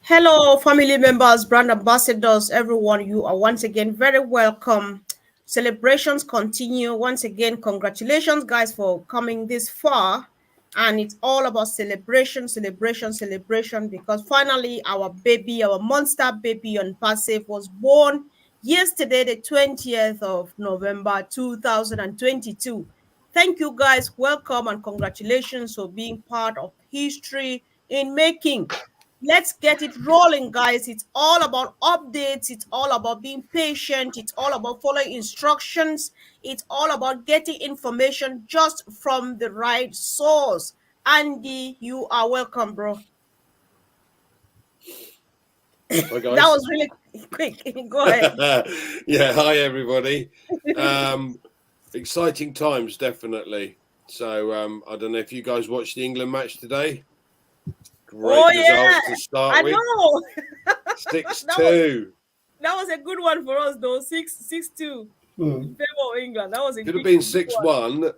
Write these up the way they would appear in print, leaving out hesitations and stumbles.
Hello, family members, brand ambassadors, everyone. You are once again very welcome. Celebrations continue. Once again, congratulations, guys, for coming this far. And it's all about celebration, celebration, celebration, because finally our baby, our monster baby on Passive was born yesterday, the 20th of November, 2022. Thank you, guys. Welcome and congratulations for being part of history in making. Let's get it rolling, guys. It's all about updates. It's all about being patient. It's all about following instructions. It's all about getting information just from the right source. Andy, you are welcome, bro. Hi That guys. was really quick. Go ahead. Yeah, hi everybody. Exciting times, definitely. So I don't know if you guys watched the England match today. Oh, Great yeah. result to start I with. know. Six That was two. that was a good one for us, though. 6-2 in favor of England. That was a Could have big, been big one. 6-1,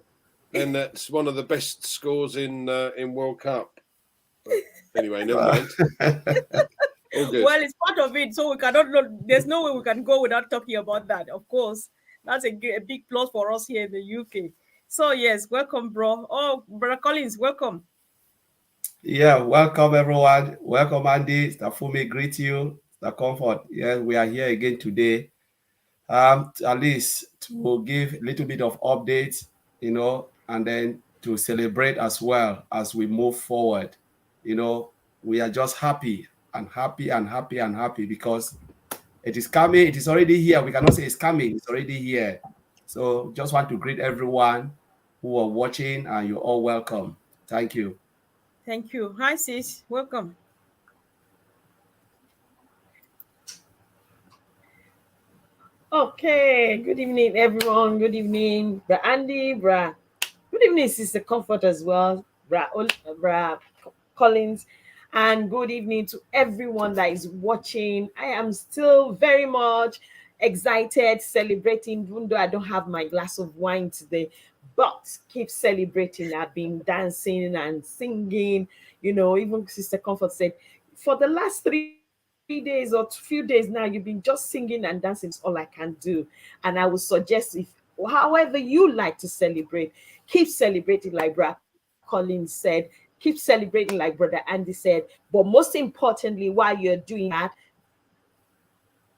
and that's one of the best scores in World Cup. But anyway, never mind. All good. Well, it's part of it, so we cannot. There's no way we can go without talking about that. Of course, that's a big plus for us here in the UK. So yes, welcome, bro. Oh, brother Collins, welcome. Yeah, welcome everyone. Welcome, Andy. Stafumi, greet you. The comfort. Yes, we are here again today. At least to give a little bit of updates, and then to celebrate as well as we move forward. We are just happy and happy and happy and happy because it is coming. It is already here. We cannot say it's coming. It's already here. So just want to greet everyone who are watching, and you're all welcome. Thank you. Thank you. Hi, sis. Welcome. Okay. Good evening, everyone. Good evening, Bra Andy, Bra. Good evening, Sister Comfort as well, Bra Collins, and good evening to everyone that is watching. I am still very much excited, celebrating, even though I don't have my glass of wine today, but keep celebrating. I've been dancing and singing. Even Sister Comfort said, for the last 3 days or few days now, you've been just singing and dancing. It's all I can do. And I would suggest, if however you like to celebrate, keep celebrating like Brad Collins said, keep celebrating like Brother Andy said. But most importantly, while you're doing that,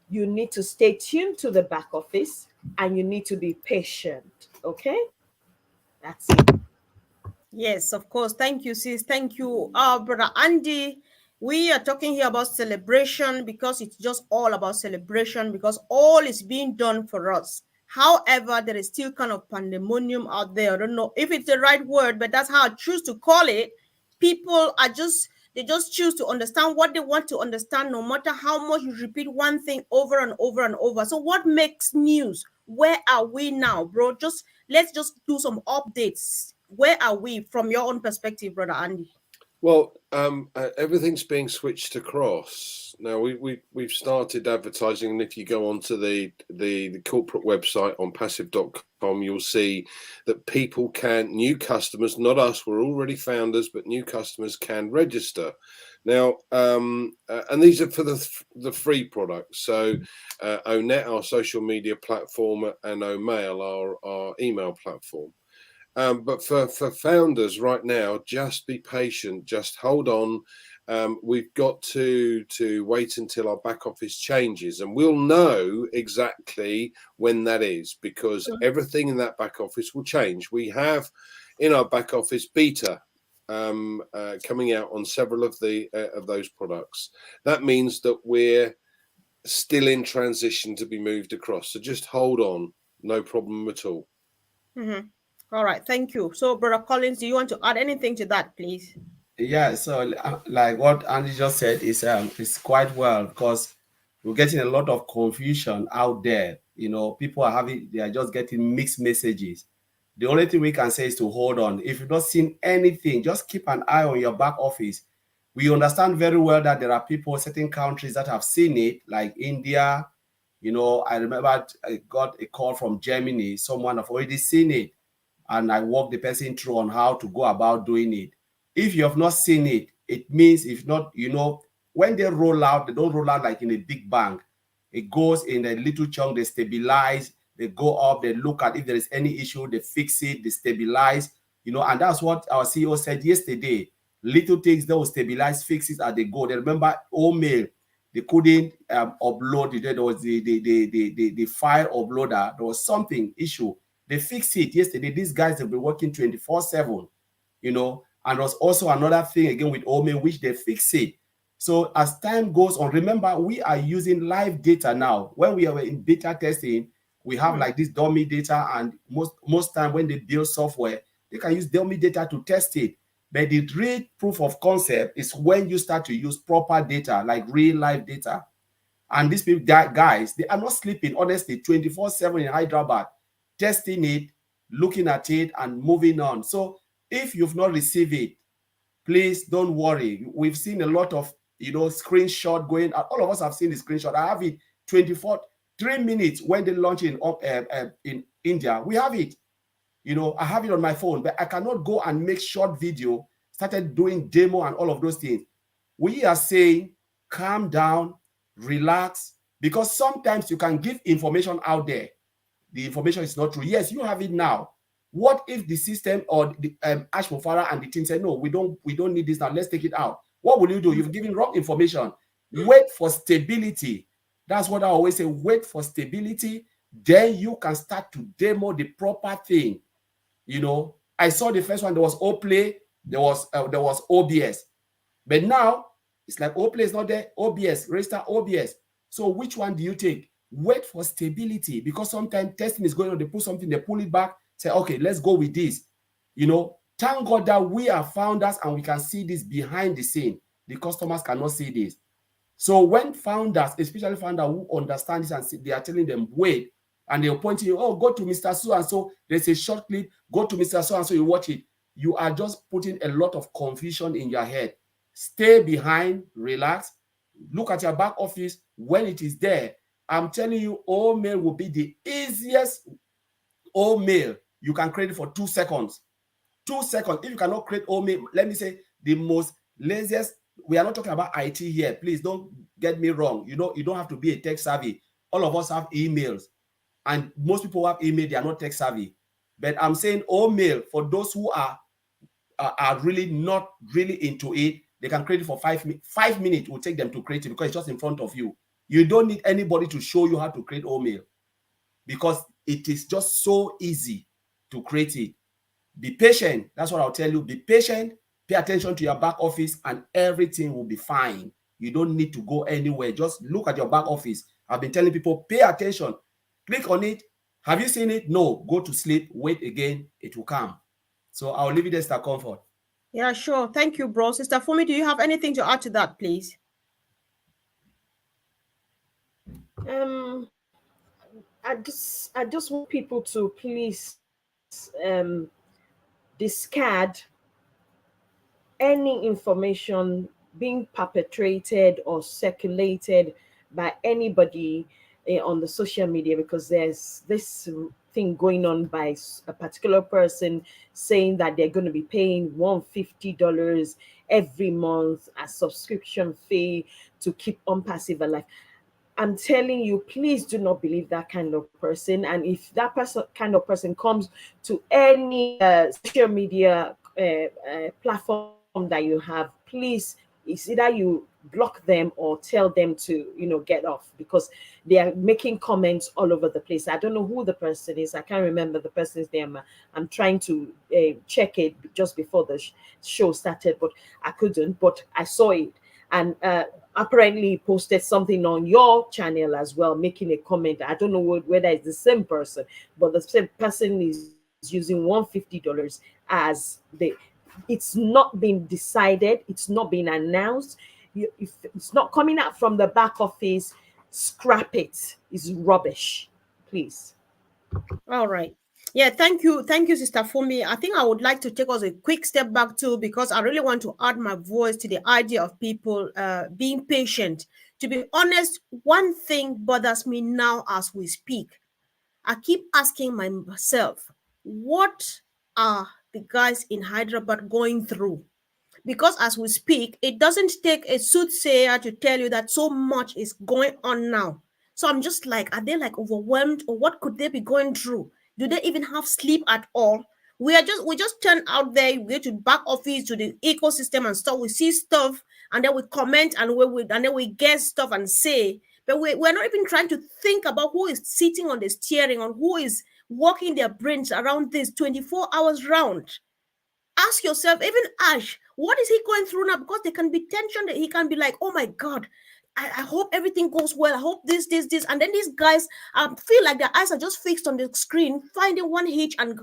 you need to stay tuned to the back office and you need to be patient. Okay? That's it. Yes, of course. Thank you, sis. Thank you, brother Andy. We are talking here about celebration because it's just all about celebration because all is being done for us. However, there is still kind of pandemonium out there. I don't know if it's the right word, but that's how I choose to call it. People are just choose to understand what they want to understand, no matter how much you repeat one thing over and over and over. So, what makes news? Where are we now, bro? Let's just do some updates. Where are we from your own perspective, brother Andy? Well, everything's being switched across now. We've started advertising, and if you go onto the corporate website on passive.com, you'll see that new customers, not us, we're already founders, but new customers can register now, and these are for the free products. So, Onet, our social media platform, and Omail, our email platform. But for founders right now, just be patient, just hold on. We've got to wait until our back office changes, and we'll know exactly when that is because everything in that back office will change. We have in our back office beta coming out on several of those products. That means that we're still in transition to be moved across. So just hold on, no problem at all. Mm-hmm. All right, thank you. So, brother Collins, do you want to add anything to that, please? Yeah, so like what Andy just said is quite well because we're getting a lot of confusion out there. People they are just getting mixed messages. The only thing we can say is to hold on. If you've not seen anything, just keep an eye on your back office. We understand very well that there are people, certain countries that have seen it, like India. I remember I got a call from Germany. Someone have already seen it, and I walked the person through on how to go about doing it. If you have not seen it, it means if not, when they roll out, they don't roll out like in a big bang. It goes in a little chunk, they stabilize, they go up, they look at if there is any issue, they fix it, they stabilize, and that's what our CEO said yesterday. Little things, they will stabilize, fix it as they go. They remember old mail, they couldn't upload it. There was the file uploader, there was something issue. They fixed it yesterday. These guys have been working 24/7, and there was also another thing again with old mail, which they fix it. So as time goes on, remember, we are using live data now. When we are in beta testing, we have like this dummy data, and most time when they build software, they can use dummy data to test it. But the real proof of concept is when you start to use proper data, like real live data. And these people, guys, they are not sleeping, honestly, 24/7 in Hyderabad, testing it, looking at it, and moving on. So if you've not received it, please don't worry. We've seen a lot of screenshot going. All of us have seen the screenshot. I have it 3 minutes when they launch in India. We have it. I have it on my phone, but I cannot go and make short video, started doing demo and all of those things. We are saying calm down, relax, because sometimes you can give information out there. The information is not true. Yes, you have it now. What if the system or the Ash Mufara and the team say, no, we don't need this now, let's take it out? What will you do? You've given wrong information. Wait for stability. That's what I always say. Wait for stability. Then you can start to demo the proper thing. I saw the first one, there was OPlay, there was OBS. But now it's like OPlay is not there, OBS, register OBS. So which one do you take? Wait for stability, because sometimes testing is going on, they put something, they pull it back, say, okay, let's go with this. Thank God that we are founders and we can see this behind the scene. The customers cannot see this. So when founders, especially founders who understand this and see, they are telling them, wait, and they're pointing you, oh, go to Mr. So-and-so, there's a short clip, go to Mr. So-and-so, you watch it. You are just putting a lot of confusion in your head. Stay behind, relax, look at your back office when it is there. I'm telling you, all mail will be the easiest all mail. You can create it for 2 seconds. 2 seconds. If you cannot create all mail, let me say the most laziest. We are not talking about IT here. Please don't get me wrong. You don't have to be a tech savvy. All of us have emails, and most people who have email, they are not tech savvy. But I'm saying all mail, for those who are really not really into it, they can create it for 5 minutes. 5 minutes will take them to create it because it's just in front of you. You don't need anybody to show you how to create all mail, because it is just so easy to create it. Be patient. That's what I'll tell you. Be patient. Pay attention to your back office and everything will be fine. You don't need to go anywhere. Just look at your back office. I've been telling people, pay attention. Click on it. Have you seen it? No. Go to sleep. Wait again. It will come. So I'll leave it there, Mr. Comfort. Yeah, sure. Thank you, bro. Sister Fumi, do you have anything to add to that, please? I just want people to please discard any information being perpetrated or circulated by anybody on the social media, because there's this thing going on by a particular person saying that they're going to be paying $150 every month as subscription fee to keep ONPASSIVE alive. I'm telling you, please do not believe that kind of person. And if that kind of person comes to any social media platform that you have, please, it's either you block them or tell them to, get off, because they are making comments all over the place. I don't know who the person is. I can't remember the person's name. I'm trying to check it just before the show started, but I couldn't. But I saw it, and apparently posted something on your channel as well, making a comment. I don't know whether it's the same person, but the same person is using $150 as it's not been decided, it's not been announced. If it's not coming out from the back office, scrap it. It's rubbish, please. All right. Yeah, thank you, Sister Fumi. I think I would like to take us a quick step back too, because I really want to add my voice to the idea of people being patient. To be honest, one thing bothers me now as we speak. I keep asking myself, what are the guys in Hyderabad going through? Because as we speak, it doesn't take a soothsayer to tell you that so much is going on now. So I'm just like, are they like overwhelmed, or what could they be going through? Do they even have sleep at all? We just turn out there, we go to back office, to the ecosystem and stuff. We see stuff, and then we comment, and then we guess stuff and say, but we're not even trying to think about who is sitting on the steering, on who is working their brains around this 24 hours round. Ask yourself, even Ash, what is he going through now? Because there can be tension that he can be like, oh my God, I hope everything goes well. I hope this. And then these guys feel like their eyes are just fixed on the screen, finding one hitch and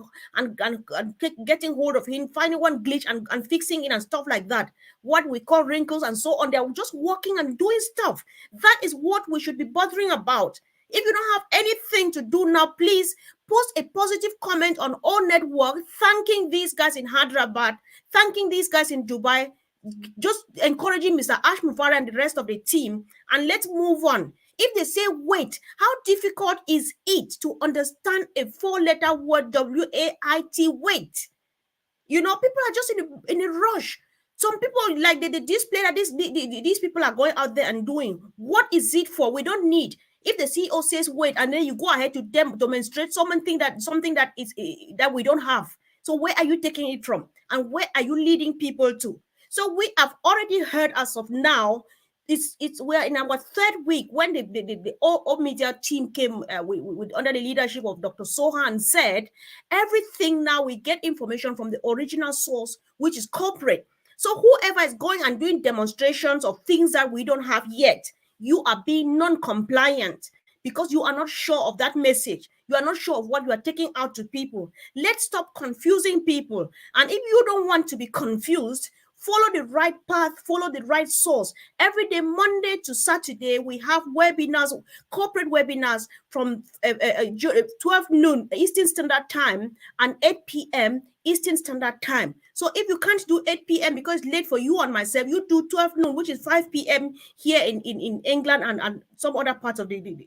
getting hold of him, finding one glitch and fixing it and stuff like that. What we call wrinkles and so on. They're just working and doing stuff. That is what we should be bothering about. If you don't have anything to do now, please post a positive comment on our network, thanking these guys in Hyderabad, thanking these guys in Dubai, just encouraging Mr. Ash Mufara and the rest of the team, and let's move on. If they say wait, how difficult is it to understand a four-letter word, WAIT, wait? People are just in a rush. Some people like the display that these people are going out there and doing. What is it for? We don't need. If the CEO says wait, and then you go ahead to demonstrate something that is that we don't have. So where are you taking it from, and where are you leading people to? So we have already heard as of now. We're in our third week when the all media team came with under the leadership of Dr. Sohan, said everything now we get information from the original source, which is corporate. So whoever is going and doing demonstrations of things that we don't have yet, you are being non-compliant because you are not sure of that message. You are not sure of what you are taking out to people. Let's stop confusing people. And if you don't want to be confused, follow the right path, follow the right source. Every day, Monday to Saturday, we have webinars, corporate webinars from 12 noon Eastern Standard Time and 8 p.m. Eastern Standard Time. So if you can't do 8 p.m. because it's late for you and myself, you do 12 noon, which is 5 p.m. here in England and some other parts of the.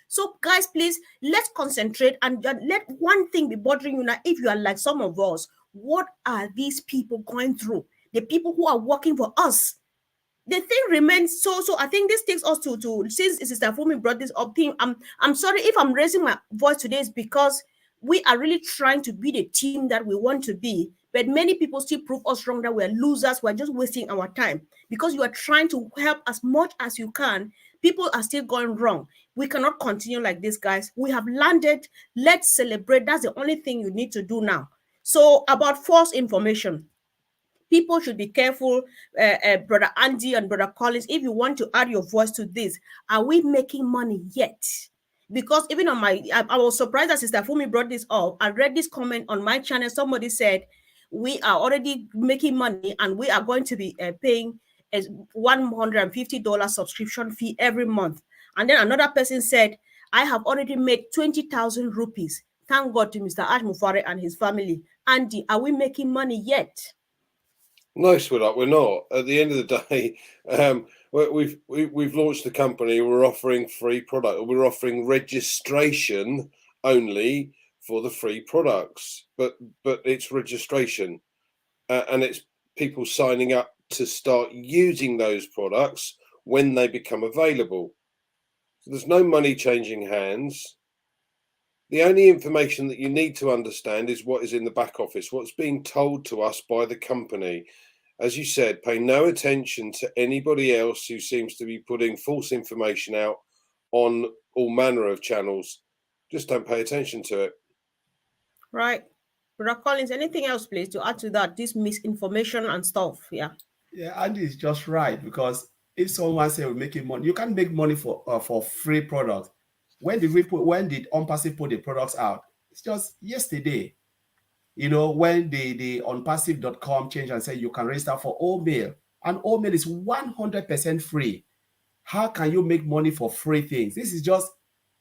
So guys, please, let's concentrate and let one thing be bothering you now. If you are like some of us, what are these people going through? The people who are working for us. The thing remains so. I think this takes us to since Sister Fumi brought this up thing. I'm sorry if I'm raising my voice today, is because we are really trying to be the team that we want to be. But many people still prove us wrong, that we're losers. We're just wasting our time because you are trying to help as much as you can. People are still going wrong. We cannot continue like this, guys. We have landed. Let's celebrate. That's the only thing you need to do now. So about false information. People should be careful, Brother Andy and Brother Collins. If you want to add your voice to this, are we making money yet? Because even on I was surprised that Sister Fumi brought this up. I read this comment on my channel. Somebody said, we are already making money and we are going to be paying a $150 subscription fee every month. And then another person said, I have already made 20,000 rupees. Thank God to Mr. Ash Mufare and his family. Andy, are we making money yet? No, sweetheart, we're not. At the end of the day, we've launched the company. We're offering free product. We're offering registration only for the free products, but it's registration, and it's people signing up to start using those products when they become available. So there's no money changing hands. The only information that you need to understand is what is in the back office, what's being told to us by the company. As you said, pay no attention to anybody else who seems to be putting false information out on all manner of channels. Just don't pay attention to it. Right. Brother Collins, anything else, please, to add to that? This misinformation and stuff. Yeah. Yeah, Andy is just right, because if someone say we're making money, you can't make money for free products. When did ONPASSIVE put the products out? It's just yesterday. When the onpassive.com changed and said you can register for OMail, and OMail is 100% free. How can you make money for free things? This is just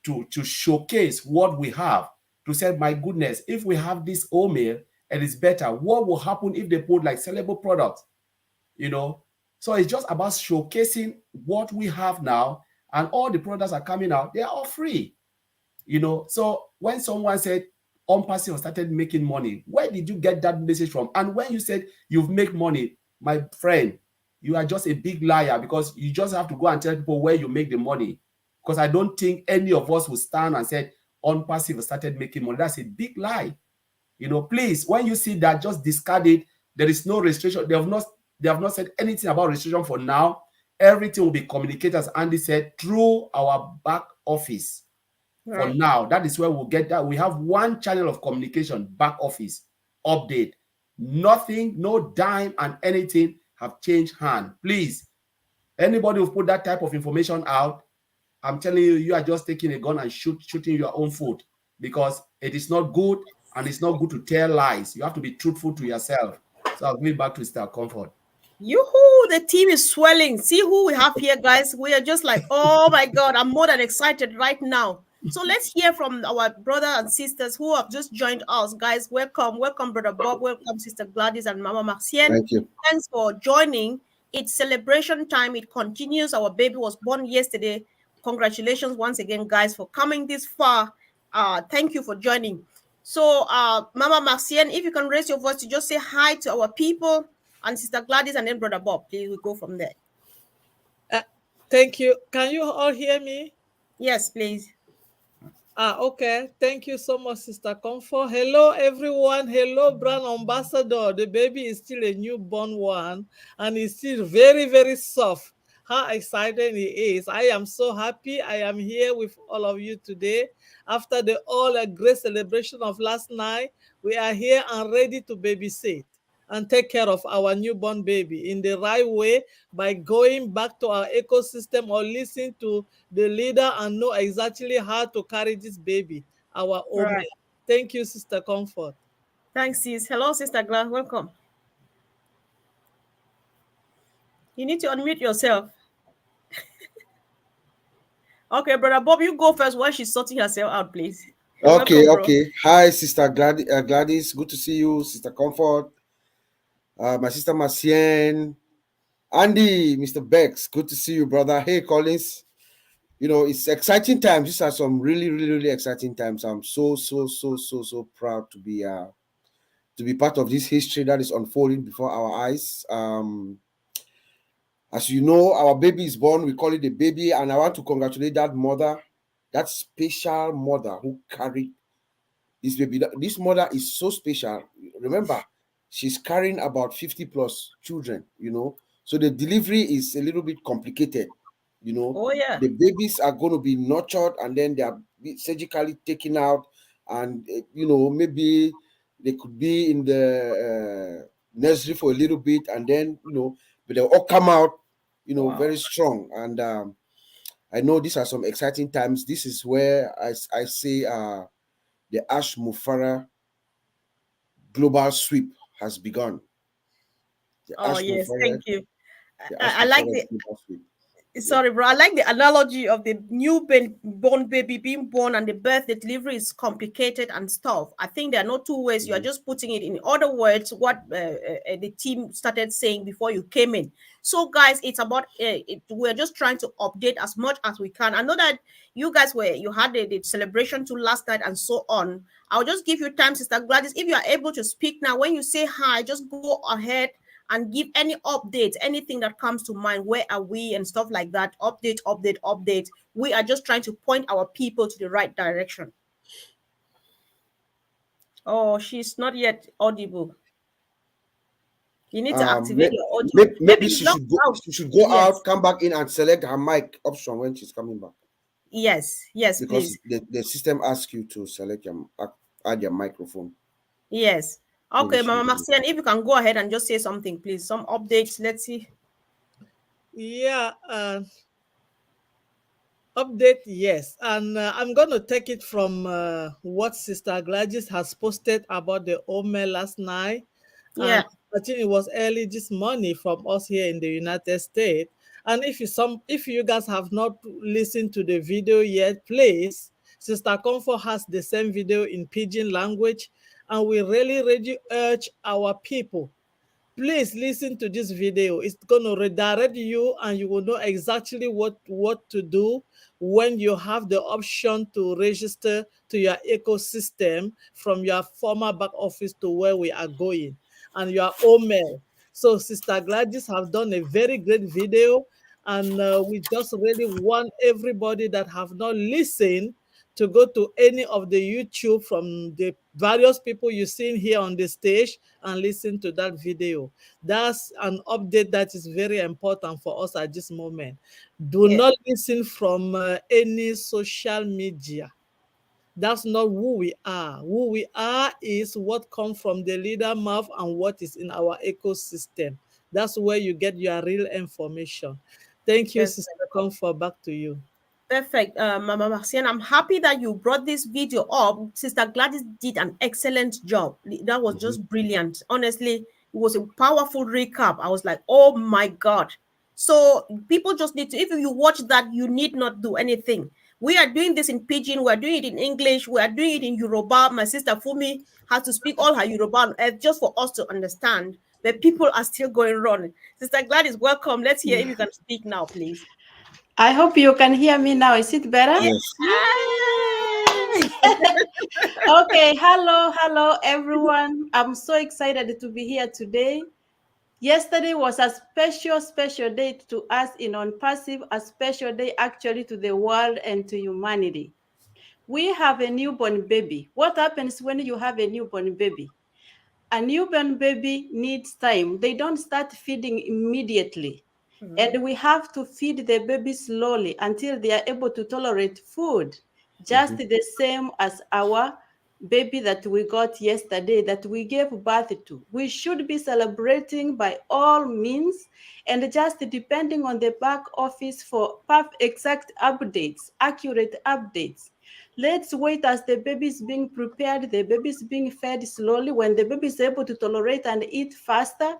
to showcase what we have, to say, my goodness, if we have this OMail and it's better, what will happen if they put like sellable products? So it's just about showcasing what we have now, and all the products are coming out, they are all free. So when someone said ONPASSIVE started making money, where did you get that message from? And when you said you've made money, my friend, you are just a big liar, because you just have to go and tell people where you make the money. Because I don't think any of us will stand and say ONPASSIVE started making money. That's a big lie. Please, when you see that, just discard it. There is no restriction. They have not said anything about restriction for now. Everything will be communicated, as Andy said, through our back office. For Right. now, that is where we'll get that. We have one channel of communication, back office update. Nothing, no dime and anything have changed hand. Please, anybody who put that type of information out, I'm telling you, you are just taking a gun and shooting your own foot, because it is not good, and it's not good to tell lies. You have to be truthful to yourself. So I'll give it back to Mr. Comfort. Yoo-hoo, the team is swelling. See who we have here, guys. We are just like, oh my God, I'm more than excited right now. So let's hear from our brother and sisters who have just joined us. Guys, welcome. Welcome, Brother Bob. Welcome, Sister Gladys and Mama Marcienne. Thank you. Thanks for joining. It's celebration time. It continues. Our baby was born yesterday. Congratulations once again, guys, for coming this far. Thank you for joining. So, Mama Marcienne, if you can raise your voice to just say hi to our people, and Sister Gladys, and then Brother Bob. Please, we go from there. Thank you. Can you all hear me? Yes, please. Okay. Thank you so much, Sister Comfort. Hello, everyone. Hello, brand ambassador. The baby is still a newborn one, and he's still very, very soft. How excited he is. I am so happy I am here with all of you today. After the all great celebration of last night, we are here and ready to babysit and take care of our newborn baby in the right way by going back to our ecosystem or listening to the leader and know exactly how to carry this baby, our own. Right. Thank you, Sister Comfort. Thanks, sis. Hello, Sister Glad. Welcome. You need to unmute yourself. Okay, Brother Bob, you go first while she's sorting herself out, please. You're Okay, welcome, bro. okay. Hi, Sister Gladys. Good to see you, Sister Comfort. My sister Marcienne. Andy, Mr. Berks. Good to see you, brother. Hey, Collins. It's exciting times. These are some really, really, really exciting times. I'm so proud to be part of this history that is unfolding before our eyes. As you know, our baby is born. We call it a baby, and I want to congratulate that mother, that special mother who carried this baby. This mother is so special. Remember, she's carrying about 50 plus children, so the delivery is a little bit complicated. Oh, yeah. The babies are going to be nurtured, and then they are surgically taken out, and maybe they could be in the nursery for a little bit, and then but they'll all come out Wow. very strong. And I know these are some exciting times. This is where I say the Ash Mufara global sweep has begun. Oh, yes. Thank you. The I Ash like Mufara the global sweep. Sorry, bro. I like the analogy of the born baby being born, and the birth, the delivery is complicated and stuff. I think there are no two ways. You are just putting it in other words, what the team started saying before you came in. So, guys, it's about we're just trying to update as much as we can. I know that you guys you had the celebration to last night and so on. I'll just give you time, Sister Gladys. If you are able to speak now, when you say hi, just go ahead and give any updates, anything that comes to mind. Where are we and stuff like that? Update. We are just trying to point our people to the right direction. Oh, she's not yet audible. You need to activate your audio. Maybe Maybe she log should go. out. She should go Yes. out, come back in, and select her mic option when she's coming back. Yes, Because please. the system asks you to add your microphone. Yes. Okay, Mama Marcienne, if you can go ahead and just say something, please. Some updates. Let's see. Yeah. Update, yes. And I'm going to take it from what Sister Gladys has posted about the OME last night. Yeah. I think it was early this morning from us here in the United States. And if you guys have not listened to the video yet, please, Sister Comfort has the same video in Pidgin language, and we really urge our people, please listen to this video. It's going to redirect you, and you will know exactly what to do when you have the option to register to your ecosystem from your former back office to where we are going, and your own mail. So Sister Gladys have done a very great video, and we just really want everybody that have not listened to go to any of the YouTube from the various people you've seen here on the stage and listen to that video. That's an update that is very important for us at this moment. Do Yeah. not listen from any social media. That's not who we are. Who we are is what comes from the leader mouth and what is in our ecosystem. That's where you get your real information. Thank you, Perfect. Sister Comfort. Back to you. Perfect, Mama Marcian. I'm happy that you brought this video up. Sister Gladys did an excellent job. That was just brilliant. Honestly, it was a powerful recap. I was like, oh my God. So people just need to, if you watch that, you need not do anything. We are doing this in Pidgin, we are doing it in English, we are doing it in Yoruba. My sister Fumi has to speak all her Yoruba just for us to understand. But people are still going wrong. Sister Gladys, welcome. Let's hear if you can speak now, please. I hope you can hear me now. Is it better? Yes. Yay! Okay. Hello, everyone. I'm so excited to be here today. Yesterday was a special day to us in ONPASSIVE, a special day actually to the world and to humanity. We have a newborn baby. What happens when you have a newborn baby? A newborn baby needs time. They don't start feeding immediately. And we have to feed the baby slowly until they are able to tolerate food, just the same as our baby that we got yesterday that we gave birth to. We should be celebrating by all means, and just depending on the back office for exact updates, accurate updates. Let's wait as the baby is being prepared, the baby is being fed slowly. When the baby is able to tolerate and eat faster,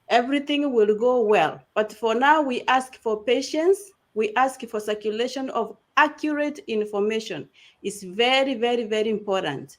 everything will go well. But for now, we ask for patience. We ask for circulation of accurate information. It's very important.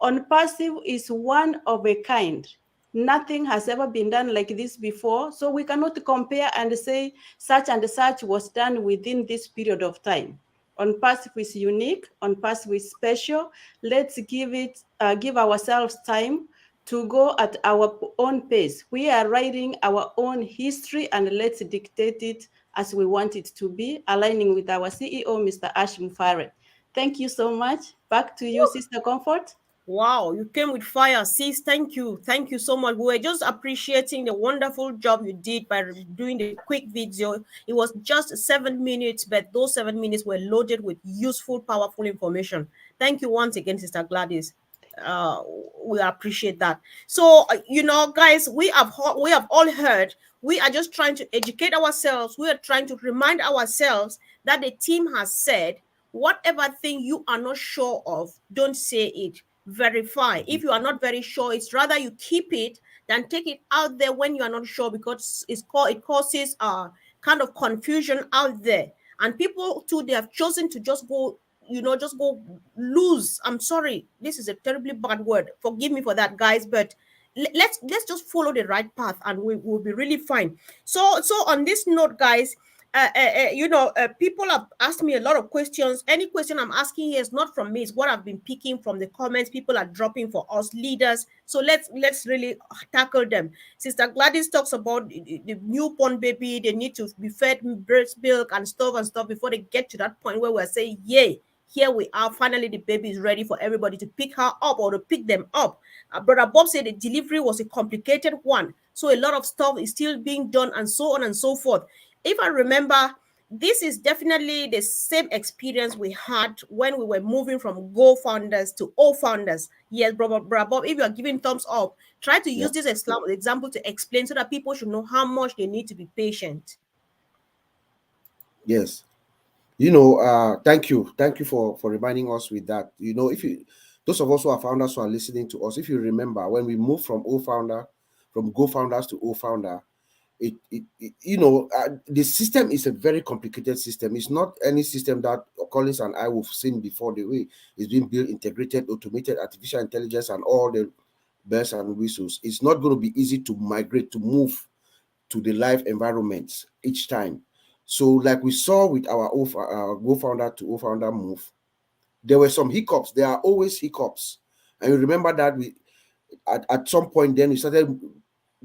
ONPASSIVE is one of a kind. Nothing has ever been done like this before, so we cannot compare and say such and such was done within this period of time. ONPASSIVE is unique. ONPASSIVE is special. Let's give ourselves time to go at our own pace. We are writing our own history, and let's dictate it as we want it to be, aligning with our CEO, Mr. Ash Mufare. Thank you so much. Back to you, Sister Comfort. Wow, you came with fire, sis. Thank you. Thank you so much. We were just appreciating the wonderful job you did by doing the quick video. It was just 7 minutes, but those 7 minutes were loaded with useful, powerful information. Thank you once again, Sister Gladys. Uh, we appreciate that. So, guys, we have all heard. We are just trying to educate ourselves. We are trying to remind ourselves that the team has said, whatever thing you are not sure of, don't say it. Verify. If you are not very sure, it's rather you keep it than take it out there when you are not sure, because it causes kind of confusion out there. And people too, they have chosen to just go loose. I'm sorry, this is a terribly bad word. Forgive me for that, guys, but let's just follow the right path and we will be really fine. So on this note, guys, people have asked me a lot of questions. Any question I'm asking here is not from me, it's what I've been picking from the comments people are dropping for us leaders. So let's really tackle them. Sister Gladys talks about the newborn baby. They need to be fed breast milk and stuff before they get to that point where we're saying, yay, here we are, finally the baby is ready for everybody to pick her up or to pick them up. Brother Bob said the delivery was a complicated one, so a lot of stuff is still being done and so on and so forth. If I remember, this is definitely the same experience we had when we were moving from Go founders to O founders. Yes, Brother Bob, if you are giving thumbs up, try to use this example to explain so that people should know how much they need to be patient. Yes. Thank you for reminding us with that. If you, those of us who are founders who are listening to us, if you remember when we moved from Go founders to O founder, the system is a very complicated system. It's not any system that Collins and I have seen before. The way it's being built, integrated, automated, artificial intelligence, and all the bells and whistles. It's not going to be easy to migrate, to move to the live environments each time. So, like we saw with our Go founder to O founder move, there were some hiccups. There are always hiccups, and you remember that at some point then we started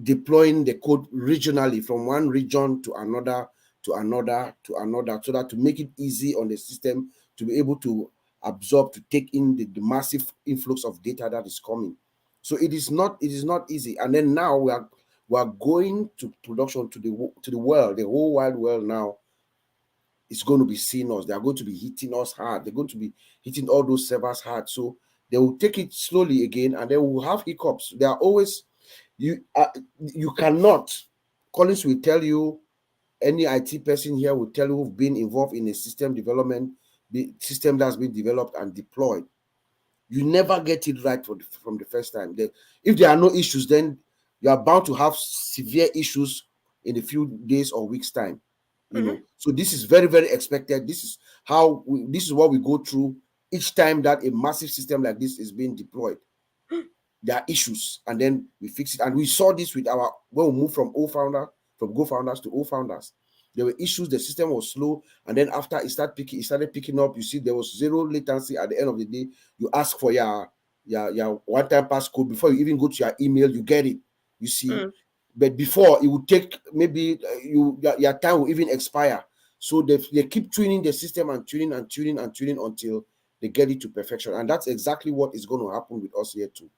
deploying the code regionally from one region to another, so that to make it easy on the system to be able to absorb, to take in the massive influx of data that is coming. So it is not easy. And then now we are going to production, to the world, the whole wide world now is going to be seeing us. They are going to be hitting us hard. They're going to be hitting all those servers hard. So they will take it slowly again, and they will have hiccups. There are always, you cannot, Collins will tell you, any IT person here will tell you who've been involved in a system development, the system that's been developed and deployed. You never get it right from the first time. If there are no issues, then you are bound to have severe issues in a few days or weeks' time. You know, so this is very, very expected. This is this is what we go through each time that a massive system like this is being deployed. There are issues, and then we fix it. And we saw this with when we moved from Go founders to O founders. There were issues. The system was slow, and then after it started picking up. You see, there was zero latency at the end of the day. You ask for your one-time passcode before you even go to your email. You get it. You see, but before it would take maybe your time will even expire. So they keep tuning the system and tuning until they get it to perfection. And that's exactly what is going to happen with us here too.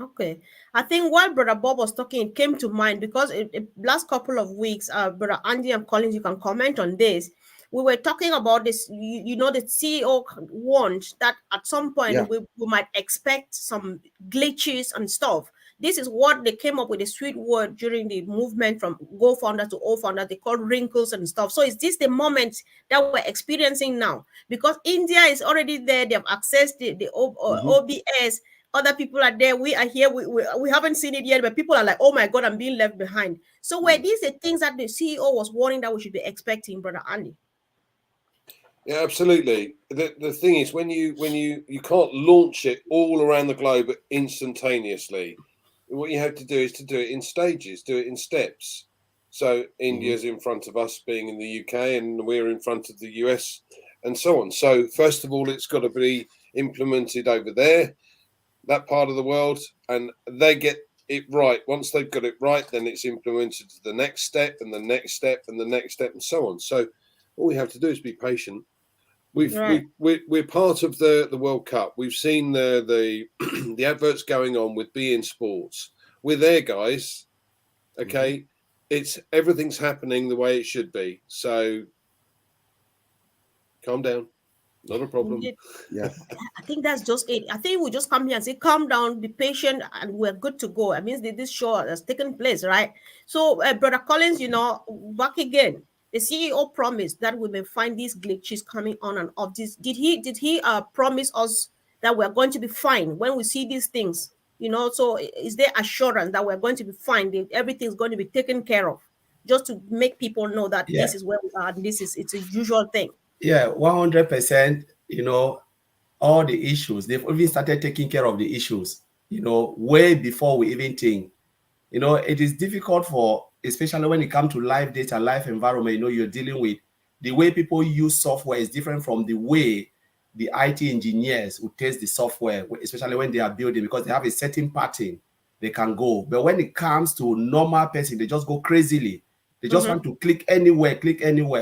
Okay. I think while Brother Bob was talking, it came to mind because last couple of weeks, Brother Andy and Collins, you can comment on this. We were talking about this, the CEO warned that at some point we might expect some glitches and stuff. This is what they came up with a sweet word during the movement from Go founder to O founder. They called wrinkles and stuff. So is this the moment that we're experiencing now? Because India is already there. They have accessed the OBS. Other people are there. We are here. We haven't seen it yet, but people are like, oh my God, I'm being left behind. So were these the things that the CEO was warning that we should be expecting, Brother Andy? Yeah, absolutely. The thing is, when you can't launch it all around the globe instantaneously. What you have to do is to do it in stages, do it in steps. So India's in front of us, being in the UK, and we're in front of the US, and so on. So first of all, it's got to be implemented over there, that part of the world, and they get it right. Once they've got it right, then it's implemented to the next step and the next step and the next step and so on. So all we have to do is be patient. We're part of the World Cup. We've seen the the adverts going on with beIN Sports. We're there, guys. Okay, everything's happening the way it should be. So calm down. Not a problem. Yeah, I think that's just it. I think we just come here and say, calm down, be patient, and we're good to go. I mean, this show has taken place, right? So, Brother Collins, back again. The CEO promised that we may find these glitches coming on and off. Did he promise us that we're going to be fine when we see these things? So is there assurance that we're going to be fine? That everything's going to be taken care of, just to make people know that this is where we are. And it's a usual thing. Yeah, 100%. All the issues, they've even started taking care of the issues. Way before we even think. It is difficult especially when it comes to live data, live environment, you're dealing with the way people use software is different from the way the IT engineers who test the software, especially when they are building, because they have a certain pattern they can go. But when it comes to normal person, they just go crazily. They just want to click anywhere.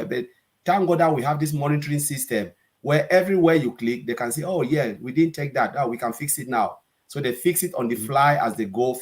But thank God that we have this monitoring system where everywhere you click, they can say, oh yeah, we didn't take that. Oh, we can fix it now. So they fix it on the fly as they go,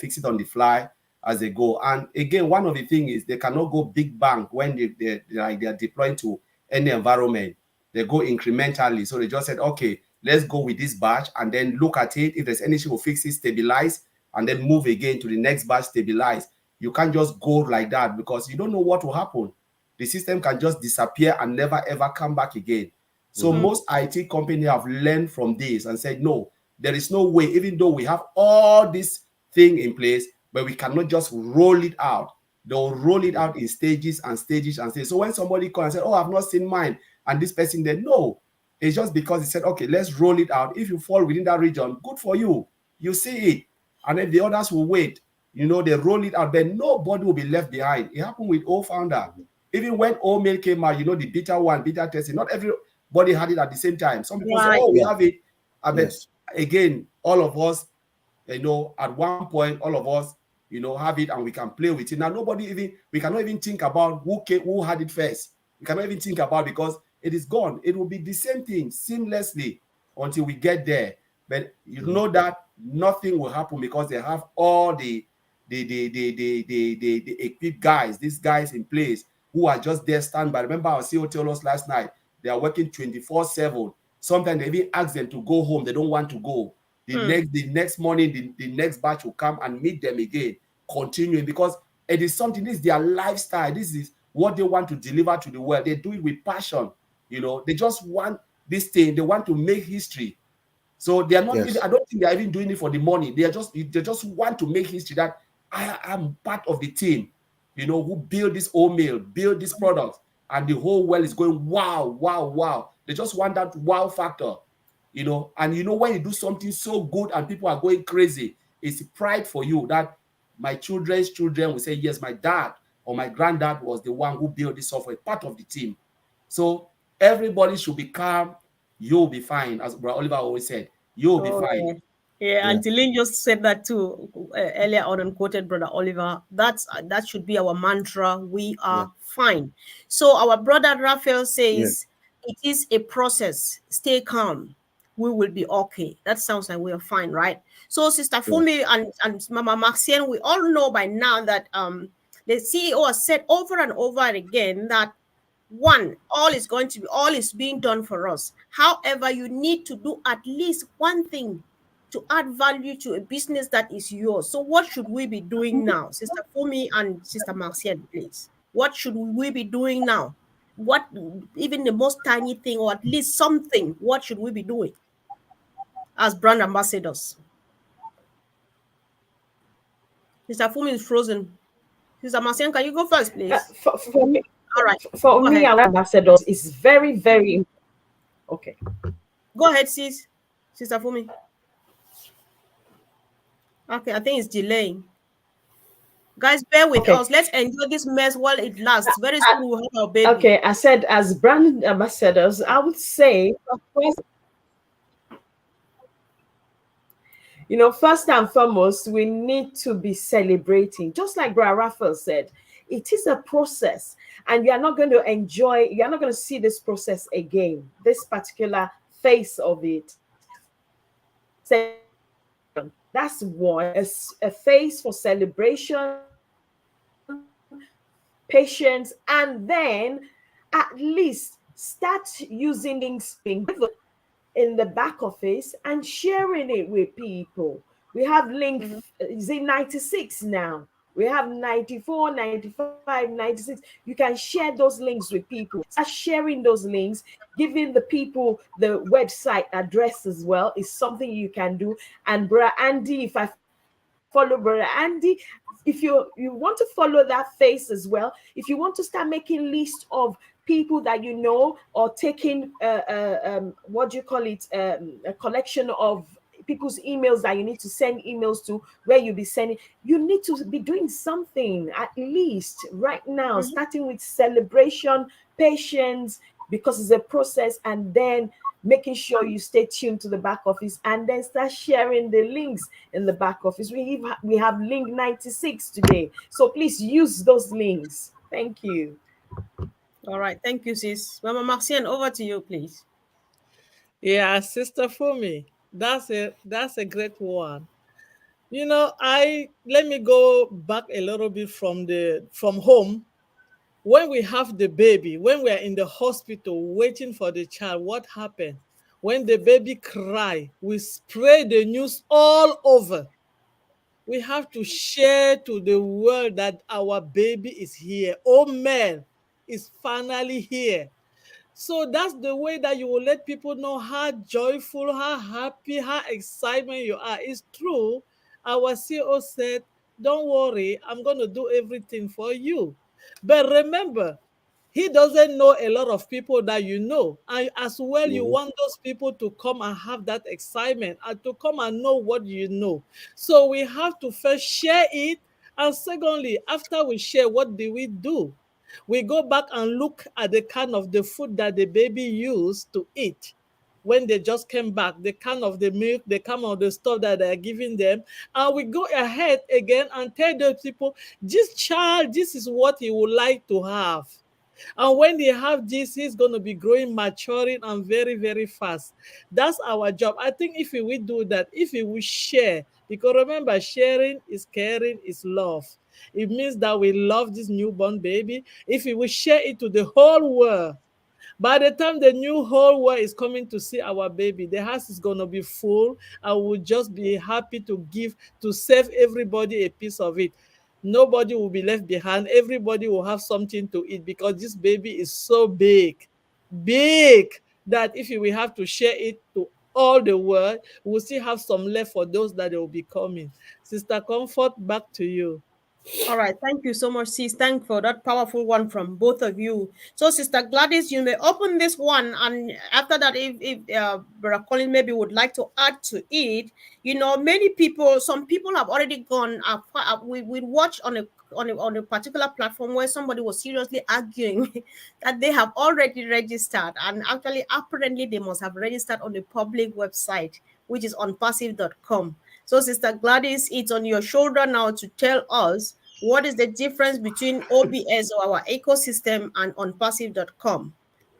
as they go. And again, one of the things is they cannot go big bang when they are deploying to any environment. They go incrementally. So they just said, okay, let's go with this batch and then look at it. If there's any issue, we'll fix it, stabilize, and then move again to the next batch, stabilize. You can't just go like that because you don't know what will happen. The system can just disappear and never ever come back again. So most IT companies have learned from this and said, no, there is no way, even though we have all this thing in place, but we cannot just roll it out. They'll roll it out in stages and stages and stages. So when somebody comes and says, oh, I've not seen mine, and this person then, no, it's just because he said, okay, let's roll it out. If you fall within that region, good for you. You see it. And then the others will wait. They roll it out, but nobody will be left behind. It happened with O founder. Even when O mail came out, the beta testing, not everybody had it at the same time. Some people say, oh, we have it. But again, all of us, at one point, all of us have it and we can play with it. Now, we cannot even think about who had it first. We cannot even think about, because it is gone. It will be the same thing seamlessly until we get there. But you know that nothing will happen, because they have all the equipped guys, these guys in place who are just there standby. Remember, our CEO told us last night, they are working 24/7. Sometimes they even ask them to go home. They don't want to go. The next morning, the next batch will come and meet them again, continuing, because it is something, this is their lifestyle. This is what they want to deliver to the world. They do it with passion. They just want this thing. They want to make history. So they are not Yes. even, I don't think they are even doing it for the money. They just want to make history, that I am part of the team, who build this oatmeal, build this product, and the whole world is going, wow, wow, wow. They just want that wow factor, and when you do something so good and people are going crazy, it's pride for you that my children's children will say, yes, my dad or my granddad was the one who built this software, part of the team. So everybody should be calm. You'll be fine, as Brother Oliver always said. You'll be Oh, fine. yeah. Yeah, Yeah. Auntie Lynn just said that too earlier on and quoted Brother Oliver. That should be our mantra. We Yeah. are fine. So our brother Raphael Yeah. says it is a process. Stay calm. We will be okay. That sounds like we are fine, right? So Sister Fumi and Mama Maxine, we all know by now that the CEO has said over and over again that all is being done for us. However, you need to do at least one thing to add value to a business that is yours. So what should we be doing now? Sister Fumi and Sister Marcian, please. What should we be doing now? What, even the most tiny thing, or at least something, what should we be doing as brand ambassadors? Sister Fumi is frozen. Sister Marcian, can you go first, please? For me, All right, for go me, ahead. our ambassadors is very, very okay. Go ahead, sis. Sister Fumi. Okay, I think it's delaying. Guys, bear with Okay. us. Let's enjoy this mess while it lasts. Very soon we'll have our baby. Okay, I said as brand ambassadors, I would say, first and foremost, we need to be celebrating. Just like Brother Raphael said, it is a process, and you're not going to see this process again, this particular phase of it. That's one, a phase for celebration, patience, and then at least start using things in the back office and sharing it with people. We have link, is it 96 now? We have 94, 95, 96. You can share those links with people. Start sharing those links, giving the people the website address as well is something you can do. And Brother Andy, if I follow Brother Andy, if you want to follow that face as well, if you want to start making list of people that you know, or taking what do you call it, a collection of people's emails that you need to send emails to, where you'll be sending, you need to be doing something at least right now, starting with celebration, patience, because it's a process, and then making sure you stay tuned to the back office, and then start sharing the links in the back office. We have link 96 today, so please use those links. Thank you. All right. Thank you, sis. Mama Maxine, over to you, please. Yeah, Sister Fumi, that's a great one. Let me go back a little bit from home. When we have the baby, when we are in the hospital waiting for the child, what happened? When the baby cry, we spray the news all over. We have to share to the world that our baby is here. Oh man, is finally here. So that's the way that you will let people know how joyful, how happy, how excitement you are. It's true. Our CEO said, don't worry, I'm going to do everything for you. But remember, he doesn't know a lot of people that you know. And as well, you want those people to come and have that excitement and to come and know what you know. So we have to first share it. And secondly, after we share, what do? We go back and look at the kind of the food that the baby used to eat. when they just came back, the can of the milk, the can of the stuff that they're giving them. And we go ahead again and tell those people, this child, this is what he would like to have. And when they have this, he's going to be growing, maturing, and very, very fast. That's our job. I think if we will do that, if we will share, because remember, sharing is caring, is love. It means that we love this newborn baby. If we will share it to the whole world, by the time the new whole world is coming to see our baby, the house is going to be full, and we'll just be happy to give, to save everybody a piece of it. Nobody will be left behind. Everybody will have something to eat, because this baby is so big, big, that if we have to share it to all the world, we'll still have some left for those that will be coming. Sister Comfort, back to you. All right, thank you so much, sis. Thank for that powerful one from both of you. So, Sister Gladys, you may open this one, and after that, if Brother Colin maybe would like to add to it, many people, some people have already gone. We watched on a particular platform where somebody was seriously arguing that they have already registered, and actually, apparently, they must have registered on the public website, which is on passive.com. So, Sister Gladys, it's on your shoulder now to tell us what is the difference between OBS or our ecosystem and onpassive.com,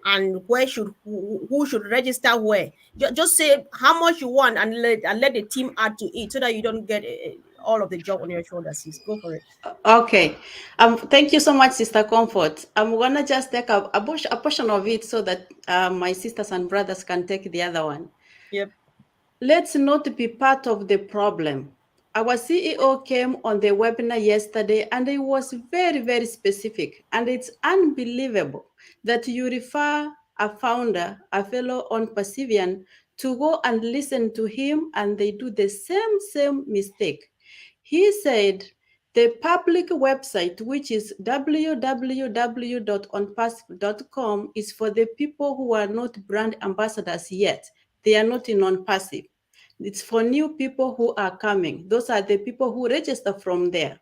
and who should register where? Just say how much you want, and let the team add to it, so that you don't get all of the job on your shoulders. Sis, go for it. Okay. Thank you so much, Sister Comfort. I'm gonna just take a portion of it so that my sisters and brothers can take the other one. Yep. Let's not be part of the problem. Our CEO came on the webinar yesterday, and he was very, very specific. And it's unbelievable that you refer a founder, a fellow ONPASSIVian, to go and listen to him, and they do the same mistake. He said the public website, which is www.onpassive.com, is for the people who are not brand ambassadors yet. They are not in ONPASSIVE. It's for new people who are coming. Those are the people who register from there.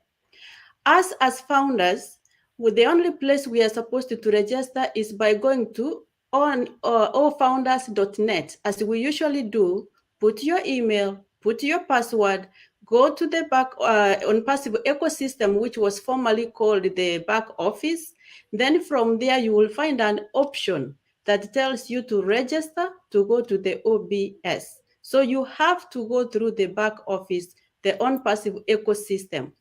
Us as founders, the only place we are supposed to register is by going to allfounders.net, as we usually do. Put your email, put your password, go to the back ONPASSIVE ecosystem, which was formerly called the back office. Then from there, you will find an option that tells you to register to go to the OBS. So you have to go through the back office, the ONPASSIVE ecosystem.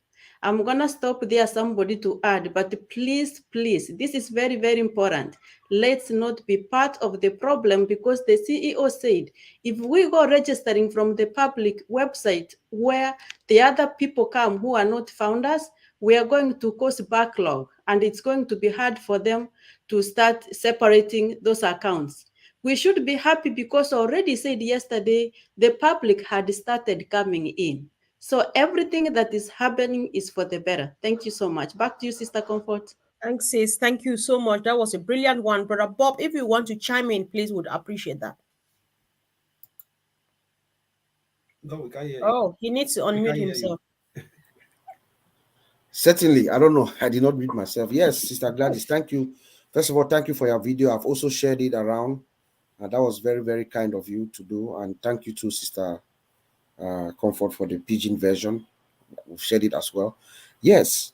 I'm going to stop there, somebody to add, but please, this is very, very important. Let's not be part of the problem, because the CEO said, if we go registering from the public website where the other people come who are not founders, we are going to cause backlog, and it's going to be hard for them to start separating those accounts. We should be happy, because already said yesterday, the public had started coming in. So everything that is happening is for the better. Thank you so much. Back to you, Sister Comfort. Thanks, sis. Thank you so much. That was a brilliant one. Brother Bob, if you want to chime in, please, would appreciate that. No, we can't hear you. Oh, he needs to unmute himself. Certainly, I don't know. I did not mute myself. Yes, Sister Gladys, thank you. First of all, thank you for your video. I've also shared it around. That was very, very kind of you to do. And thank you to Sister Comfort for the pidgin version. We've shared it as well. Yes,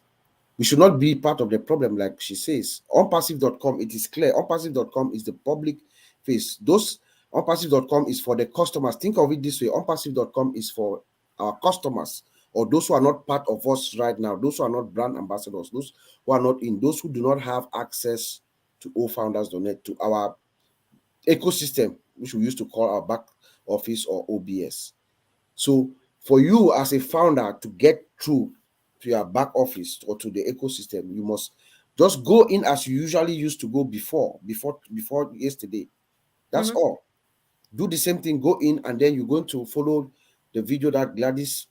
we should not be part of the problem, like she says. OnPassive.com, it is clear. OnPassive.com is the public face. Those OnPassive.com is for the customers. Think of it this way. OnPassive.com is for our customers, or those who are not part of us right now, those who are not brand ambassadors, those who are not in, those who do not have access to allfounders.net, to our ecosystem, which we used to call our back office or OBS. So for you as a founder to get through to your back office or to the ecosystem, you must just go in as you usually used to go before yesterday. That's all. Do the same thing, go in, and then you're going to follow the video that Gladys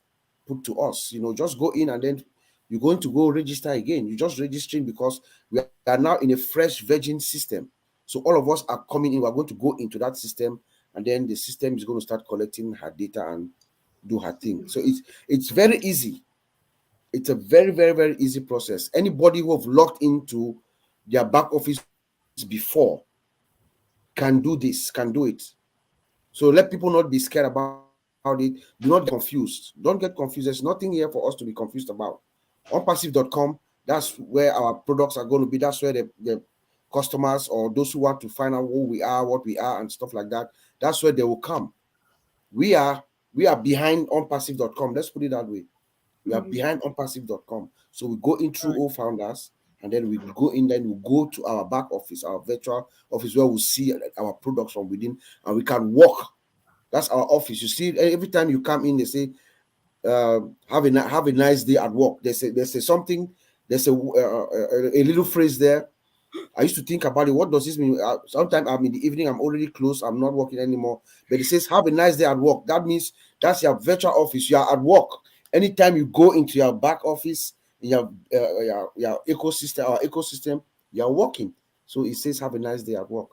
put to us. Just go in, and then you're going to go register again. You're just registering because we are now in a fresh virgin system. So all of us are coming in. We're going to go into that system, and then the system is going to start collecting her data and do her thing. So it's very easy. It's a very, very, very easy process. Anybody who have logged into their back office before can do this, can do it. So let people not be scared about it. Do not get confused. Don't get confused. There's nothing here for us to be confused about. OnPassive.com, that's where our products are going to be. That's where the customers or those who want to find out who we are, what we are, and stuff like that, that's where they will come. We are behind OnPassive.com. Let's put it that way. We are behind OnPassive.com. So we go in through all founders, and then we go in, then we go to our back office, our virtual office, where we see our products from within, and we can walk. That's our office. You see, every time you come in, they say, have a nice day at work. There's a little phrase there. I used to think about it. What does this mean? Sometimes I'm in the evening, I'm already close, I'm not working anymore. But it says, have a nice day at work. That means that's your virtual office. You are at work. Anytime you go into your back office, your ecosystem, you are working. So it says, have a nice day at work.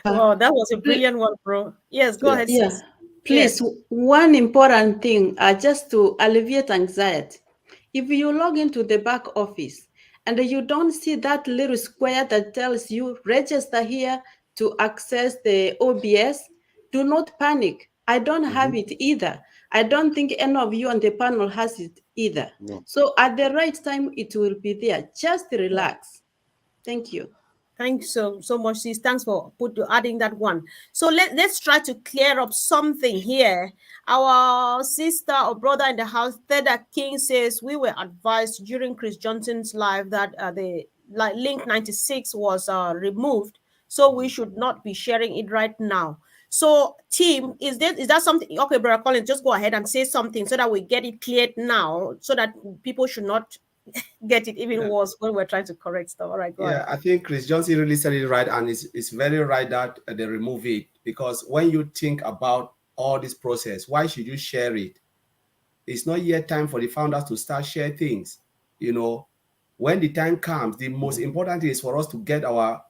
Wow, that was a brilliant one, bro. Yes, go ahead, Yeah. sis. Please, one important thing, just to alleviate anxiety. If you log into the back office and you don't see that little square that tells you register here to access the OBS, do not panic. I don't have it either. I don't think any of you on the panel has it either. No. So at the right time, it will be there. Just relax. Thank you. Thanks so much, sis. Thanks for adding that one. So let's try to clear up something here. Our sister or brother in the house, Theda King, says we were advised during Chris Johnson's live that the link 96 was removed, so we should not be sharing it right now. So, team, is that something? Okay, brother Colin, just go ahead and say something so that we get it cleared now, so that people should not get it even worse when we're trying to correct stuff. All right, go ahead. I think Chris Johnson really said it right, and it's very right that they remove it, because when you think about all this process, why should you share it? It's not yet time for the founders to start share things. You know, when the time comes, the most important thing is for us to get our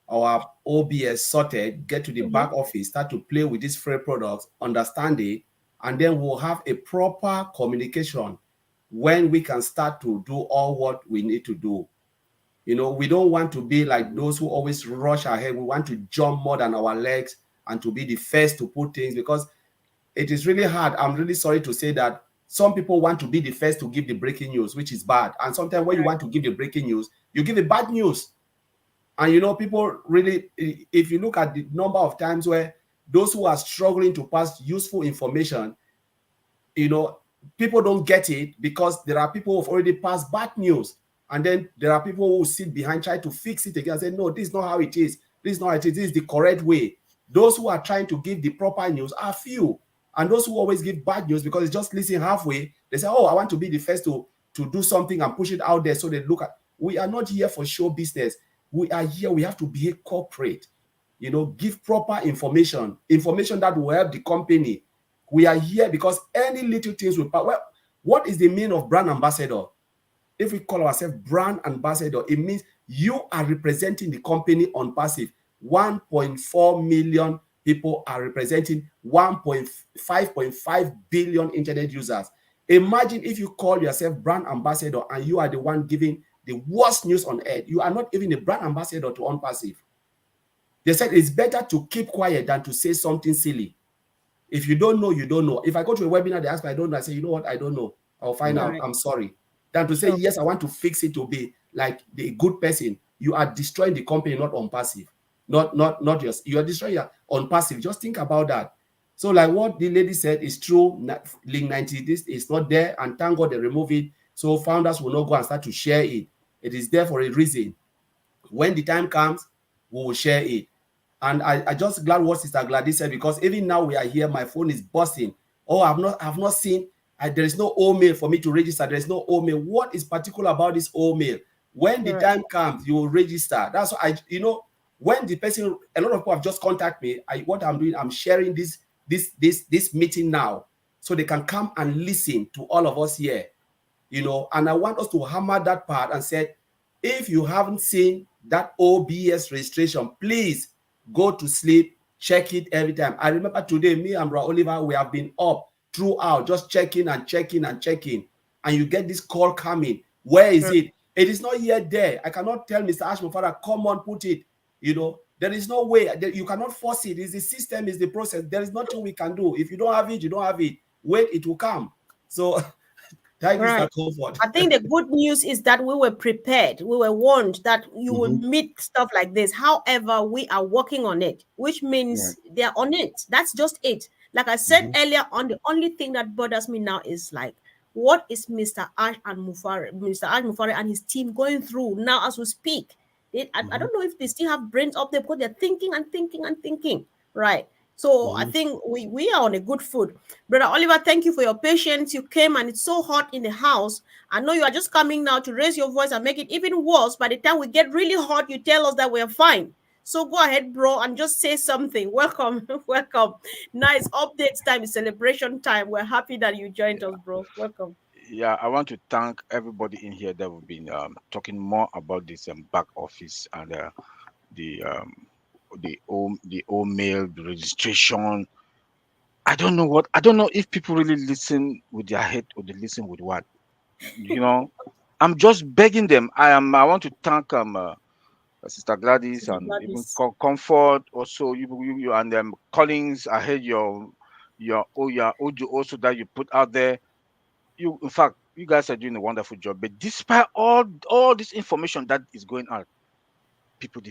OBS sorted, get to the back office, start to play with these free products, understand it, and then we'll have a proper communication when we can start to do all what we need to do. You know, we don't want to be like those who always rush ahead. We want to jump more than our legs and to be the first to put things, because it is really hard. I'm really sorry to say that some people want to be the first to give the breaking news, which is bad. And sometimes when you want to give the breaking news, you give the bad news. And, you know, people really, if you look at the number of times where those who are struggling to pass useful information, you know, people don't get it because there are people who have already passed bad news. And then there are people who sit behind, try to fix it again and say, no, this is not how it is. This is not how it is. This is the correct way. Those who are trying to give the proper news are few. And those who always give bad news because it's just listen halfway, they say, oh, I want to be the first to do something and push it out there so they look at. We are not here for show business. We are here. We have to behave corporate. You know, give proper information that will help the company. We are here because any little things will. Well, what is the meaning of brand ambassador? If we call ourselves brand ambassador, it means you are representing the company on passive. 1.4 million people are representing 5.5 billion internet users. Imagine if you call yourself brand ambassador and you are the one giving the worst news on earth. You are not even a brand ambassador to ONPASSIVE. They said it's better to keep quiet than to say something silly. If you don't know, you don't know. If I go to a webinar, they ask me, I don't know. I say, you know what? I don't know. I'll find out. I'm sorry. Than to say, yes, I want to fix it to be like the good person. You are destroying the company, not ONPASSIVE. Not yours. You are destroying your ONPASSIVE. Just think about that. So like what the lady said is true. Link 90, this is not there. And thank God they remove it. So founders will not go and start to share it. It is there for a reason. When the time comes, we will share it. And I just glad what Sister Gladys said, because even now we are here, my phone is busting. Oh, I've not seen, there is no old mail for me to register. There is no old mail. What is particular about this old mail? When the time comes, you will register. That's what when the person, a lot of people have just contacted me. What I'm doing, I'm sharing this meeting now, so they can come and listen to all of us here. You know, and I want us to hammer that part and say, if you haven't seen that OBS registration, please go to sleep, check it every time. I remember today, me and Bro Oliver, we have been up throughout, just checking and checking and checking. And you get this call coming. Where is it? It is not yet there. I cannot tell Mr. Ashman, Father, come on, put it. You know, there is no way that you cannot force it. It's the system, is the process. There is nothing we can do. If you don't have it, you don't have it. Wait, it will come. So thank you, Right. Mr. Comfort. I think the good news is that we were prepared. We were warned that you will meet stuff like this. However, we are working on it, which means they are on it. That's just it. Like I said earlier on, the only thing that bothers me now is like, what is Mr. Ash Mufare and his team going through now as we speak? I don't know if they still have brains up there because they're thinking and thinking and thinking. Right. So I think we are on a good foot. Brother Oliver, thank you for your patience. You came and it's so hot in the house. I know you are just coming now to raise your voice and make it even worse. By the time we get really hot, you tell us that we're fine. So go ahead, bro, and just say something. Welcome, welcome. Nice updates time, is celebration time. We're happy that you joined us, bro. Welcome. Yeah, I want to thank everybody in here that have been talking more about this back office and the mail, the registration. I don't know if people really listen with their head or they listen with what. You know, I'm just begging them. I want to thank Sister Gladys Sister and even Gladys. Comfort also, you and Collins. I heard your audio also that you put out there. In fact, you guys are doing a wonderful job. But despite all this information that is going out, people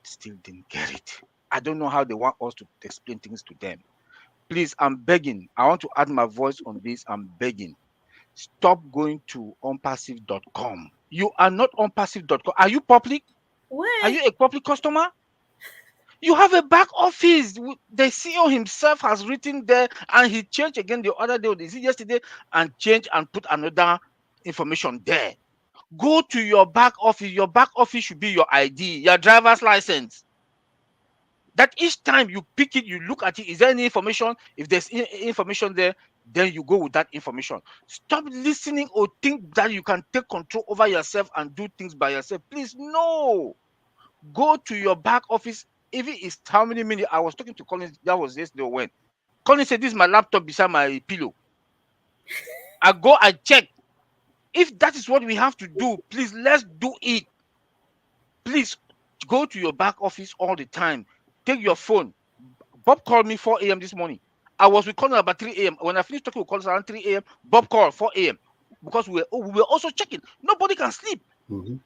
still didn't get it. I don't know how they want us to explain things to them. Please, I'm begging. I want to add my voice on this. I'm begging. Stop going to onpassive.com. You are not onpassive.com. Are you public? Where? Are you a public customer? You have a back office. The CEO himself has written there, and he changed again the other day, yesterday, and changed and put another information there. Go to your back office. Your back office should be your ID, your driver's license. That each time you pick it, you look at it. Is there any information? If there's information there, then you go with that information. Stop listening or think that you can take control over yourself and do things by yourself. Please, no. Go to your back office. Even it's how many minutes. I was talking to Collins. That was yesterday or when. Collins said, "This is my laptop beside my pillow." I go and check. If that is what we have to do, please, let's do it. Please go to your back office all the time. Take your phone. Bob called me 4 a.m. this morning. I was with Colin about 3 a.m. When I finished talking with Colin around 3 a.m., Bob called 4 a.m. because we were also checking. Nobody can sleep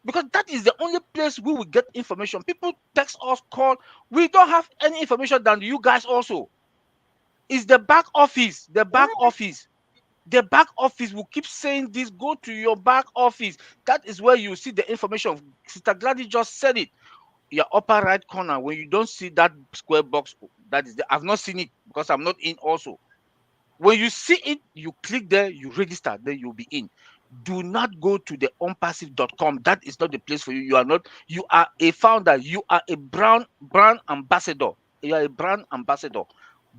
because that is the only place we will get information. People text us, call. We don't have any information than you guys also. It's the back office. The back office. The back office will keep saying this. Go to your back office. That is where you see the information. Sister Gladys just said it. Your upper right corner, when you don't see that square box, that is I've not seen it because I'm not in also. When you see it, you click there, you register, then you'll be in. Do not go to the onpassive.com. That is not the place for you. You are a founder, you are a brand ambassador. You are a brand ambassador.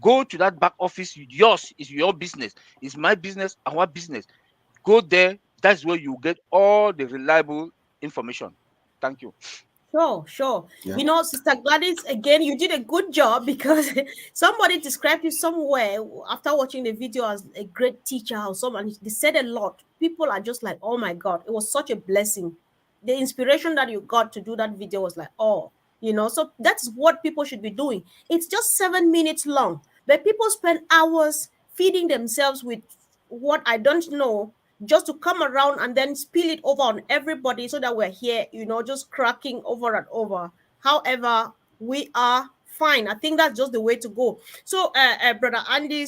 Go to that back office. Yours is your business. It's my business, our business. Go there. That's where you get all the reliable information. Thank you. Sure. You know, Sister Gladys, again, you did a good job because somebody described you somewhere after watching the video as a great teacher or someone. They said a lot. People are just like, oh my God, it was such a blessing. The inspiration that you got to do that video was like, oh, you know, so that's what people should be doing. It's just 7 minutes long, but people spend hours feeding themselves with what I don't know, just to come around and then spill it over on everybody so that we're here, you know, just cracking over and over. However, we are fine. I think that's just the way to go. So, Brother Andy,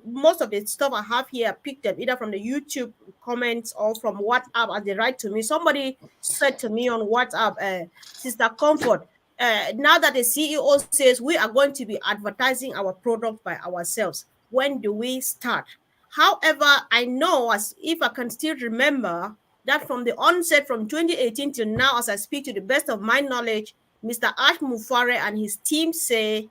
most of the stuff I have here, I picked them either from the YouTube comments or from WhatsApp as they write to me. Somebody said to me on WhatsApp, Sister Comfort, now that the CEO says we are going to be advertising our product by ourselves, when do we start? However, I know, as if I can still remember, that from the onset from 2018 till now, as I speak to the best of my knowledge, Mr. Ash Mufare and his team say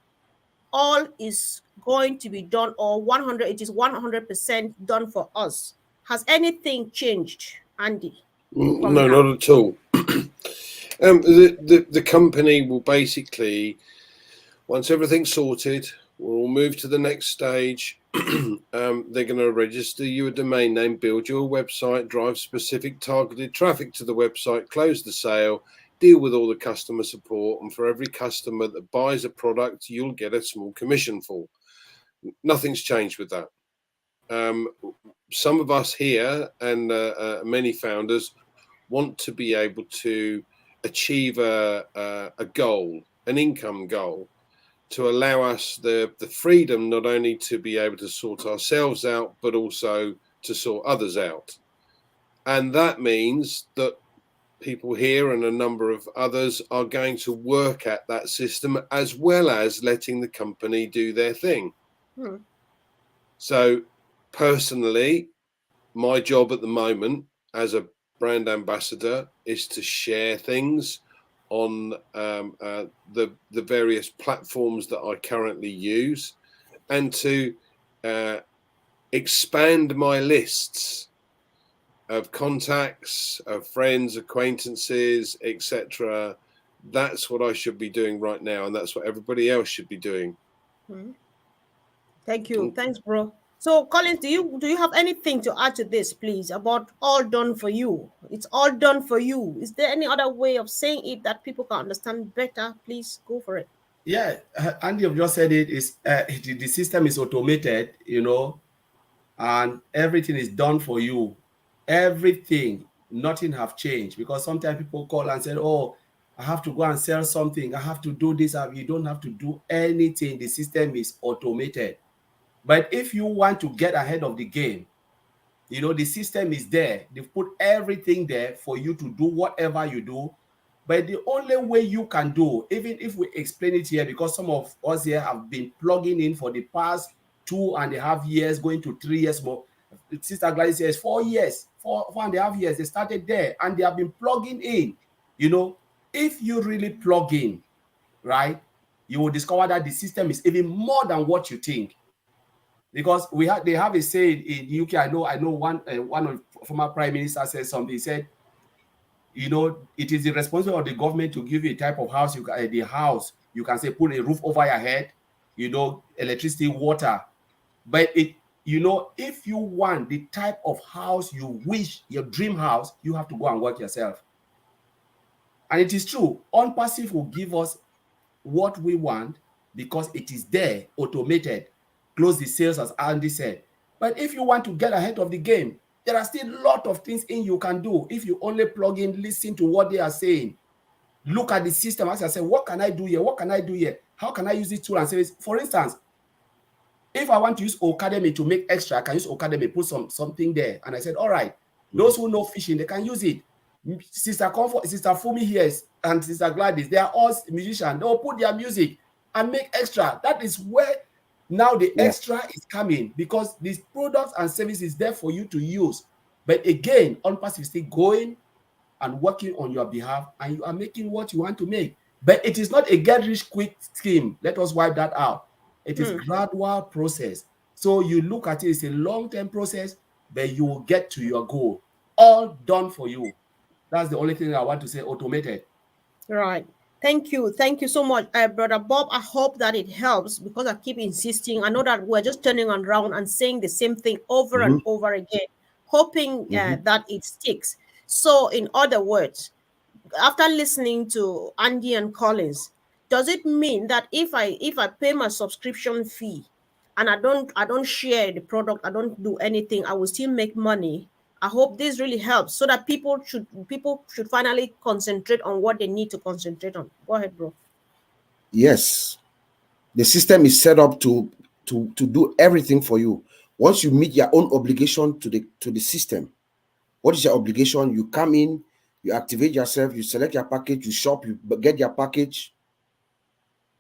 all is going to be done, or 100% done for us. Has anything changed, Andy? No, not at all. The company will basically, once everything's sorted, we'll move to the next stage. They're going to register you a domain name, build your website, drive specific targeted traffic to the website, close the sale, deal with all the customer support, and for every customer that buys a product, you'll get a small commission for. Nothing's changed with that. Some of us here and many founders want to be able to achieve a goal, an income goal, to allow us the freedom not only to be able to sort ourselves out, but also to sort others out. And that means that people here and a number of others are going to work at that system, as well as letting the company do their thing. So personally, my job at the moment as a brand ambassador is to share things on the various platforms that I currently use, and to expand my lists of contacts, of friends, acquaintances, etc. That's what I should be doing right now, and that's what everybody else should be doing. Thank you. Thanks, bro. So, Collins, do you have anything to add to this, please, about all done for you? It's all done for you. Is there any other way of saying it that people can understand better? Please go for it. Yeah, Andy have just said it is the system is automated, and everything is done for you. Everything, nothing have changed, because sometimes people call and say, "Oh, I have to go and sell something. I have to do this." You don't have to do anything. The system is automated. But if you want to get ahead of the game, the system is there. They've put everything there for you to do whatever you do. But the only way you can do, even if we explain it here, because some of us here have been plugging in for the past 2.5 years, going to 3 years more. Sister Gladys says 4 years, 4.5 years. They started there and they have been plugging in. If you really plug in, right, you will discover that the system is even more than what you think. Because they have a saying in UK. I know one of former prime minister said something. He said, it is the responsibility of the government to give you a type of house. The house you can say put a roof over your head, electricity, water. But if you want the type of house you wish, your dream house, you have to go and work yourself. And it is true. ONPASSIVE will give us what we want because it is there, automated. Close the sales, as Andy said. But if you want to get ahead of the game, there are still a lot of things you can do. If you only plug in, listen to what they are saying, look at the system. As I said, what can I do here? What can I do here? How can I use this tool and service? For instance, if I want to use Academy to make extra, I can use Academy, put something there. And I said, all right, those who know fishing, they can use it. Sister Comfort, Sister Fumi here, and Sister Gladys, they are all musicians. They'll put their music and make extra. That is where now the extra is coming, because these products and services there for you to use. But again, ONPASSIVE is still going and working on your behalf, and you are making what you want to make. But it is not a get-rich-quick scheme. Let us wipe that out. It is a gradual process. So you look at it, it's a long-term process, but you will get to your goal. All done for you. That's the only thing I want to say, automated. Right. Thank you. Thank you so much, Brother Bob. I hope that it helps, because I keep insisting. I know that we're just turning around and saying the same thing over and over again, hoping that it sticks. So, in other words, after listening to Andy and Collins, does it mean that if I pay my subscription fee and I don't share the product, I don't do anything, I will still make money? I hope this really helps, so that people should finally concentrate on what they need to concentrate on. Go ahead, bro. Yes, the system is set up to do everything for you. Once you meet your own obligation to the system, what is your obligation? You come in, you activate yourself, you select your package, you shop, you get your package,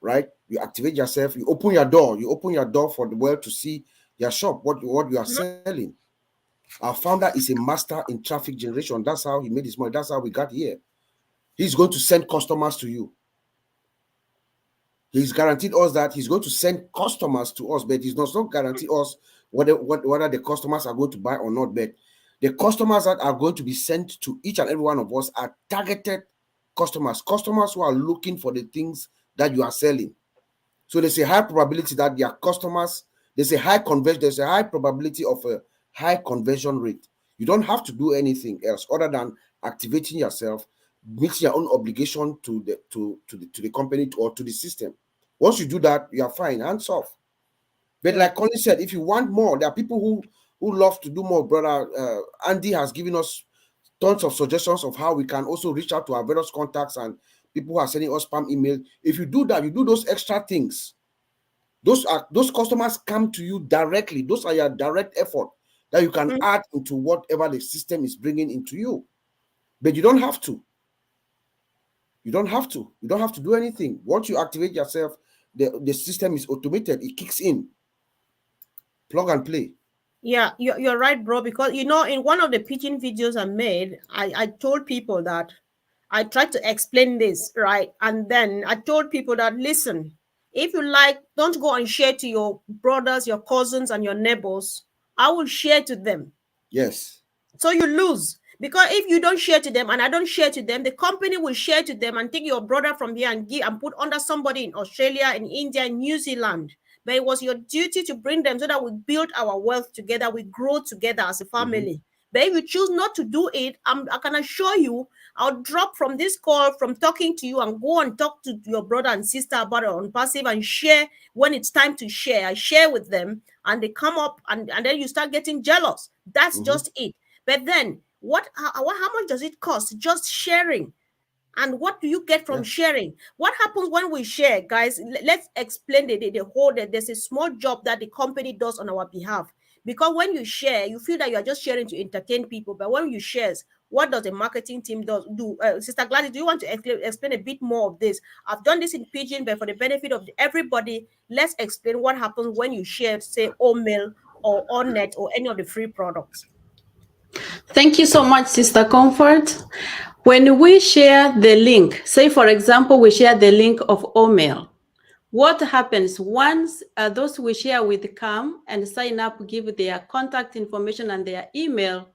right? You activate yourself, you open your door for the world to see your shop, what you are selling. Our founder is a master in traffic generation. That's how he made his money. That's how we got here. He's going to send customers to you. He's guaranteed us that he's going to send customers to us, but he's not guarantee us whether the customers are going to buy or not. But the customers that are going to be sent to each and every one of us are targeted customers who are looking for the things that you are selling. So there's a high probability that their customers, there's a high probability of a high conversion rate. You don't have to do anything else other than activating yourself, meeting your own obligation to the company or to the system. Once you do that, you are fine, hands off. But Yeah. like Colin said, if you want more, there are people who love to do more. Brother Andy has given us tons of suggestions of how we can also reach out to our various contacts and people who are sending us spam email. If you do that, you do those extra things. Those customers come to you directly. Those are your direct effort that you can add into whatever the system is bringing into you. But you don't have to. You don't have to. You don't have to do anything. Once you activate yourself, the system is automated. It kicks in. Plug and play. Yeah, you're right, bro. Because in one of the pitching videos I made, I told people that I tried to explain this, right? And then I told people that, listen, if you like, don't go and share to your brothers, your cousins, and your neighbors. I will share to them. Yes. So you lose. Because if you don't share to them and I don't share to them, the company will share to them and take your brother from here and give and put under somebody in Australia, in India, in New Zealand. But it was your duty to bring them so that we build our wealth together, we grow together as a family. But if you choose not to do it, I can assure you, I'll drop from this call, from talking to you, and go and talk to your brother and sister about it on passive and share when it's time to share. I share with them and they come up and then you start getting jealous. That's just it. But then, how much does it cost just sharing? And what do you get from sharing? What happens when we share, guys? Let's explain the whole. There's a small job that the company does on our behalf. Because when you share, you feel that you are just sharing to entertain people. But when you share, what does the marketing team do? Sister Gladys, do you want to explain a bit more of this? I've done this in Pidgin, but for the benefit of everybody, let's explain what happens when you share, say, Omail or OnNet or any of the free products. Thank you so much, Sister Comfort. When we share the link, say for example, we share the link of Omail, what happens once those we share with come and sign up, give their contact information and their email,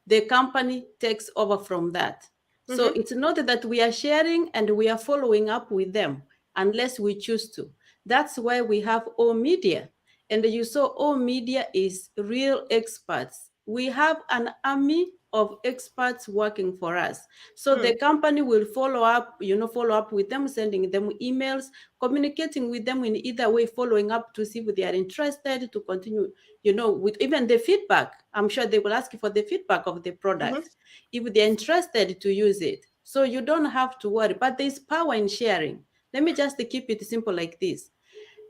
the company takes over from that. So it's not that we are sharing and we are following up with them unless we choose to. That's why we have all media. And you saw all media is real experts. We have an army of experts working for us. So the company will follow up with them, sending them emails, communicating with them in either way, following up to see if they are interested to continue, with even the feedback. I'm sure they will ask for the feedback of the product if they're interested to use it. So you don't have to worry, but there's power in sharing. Let me just keep it simple like this.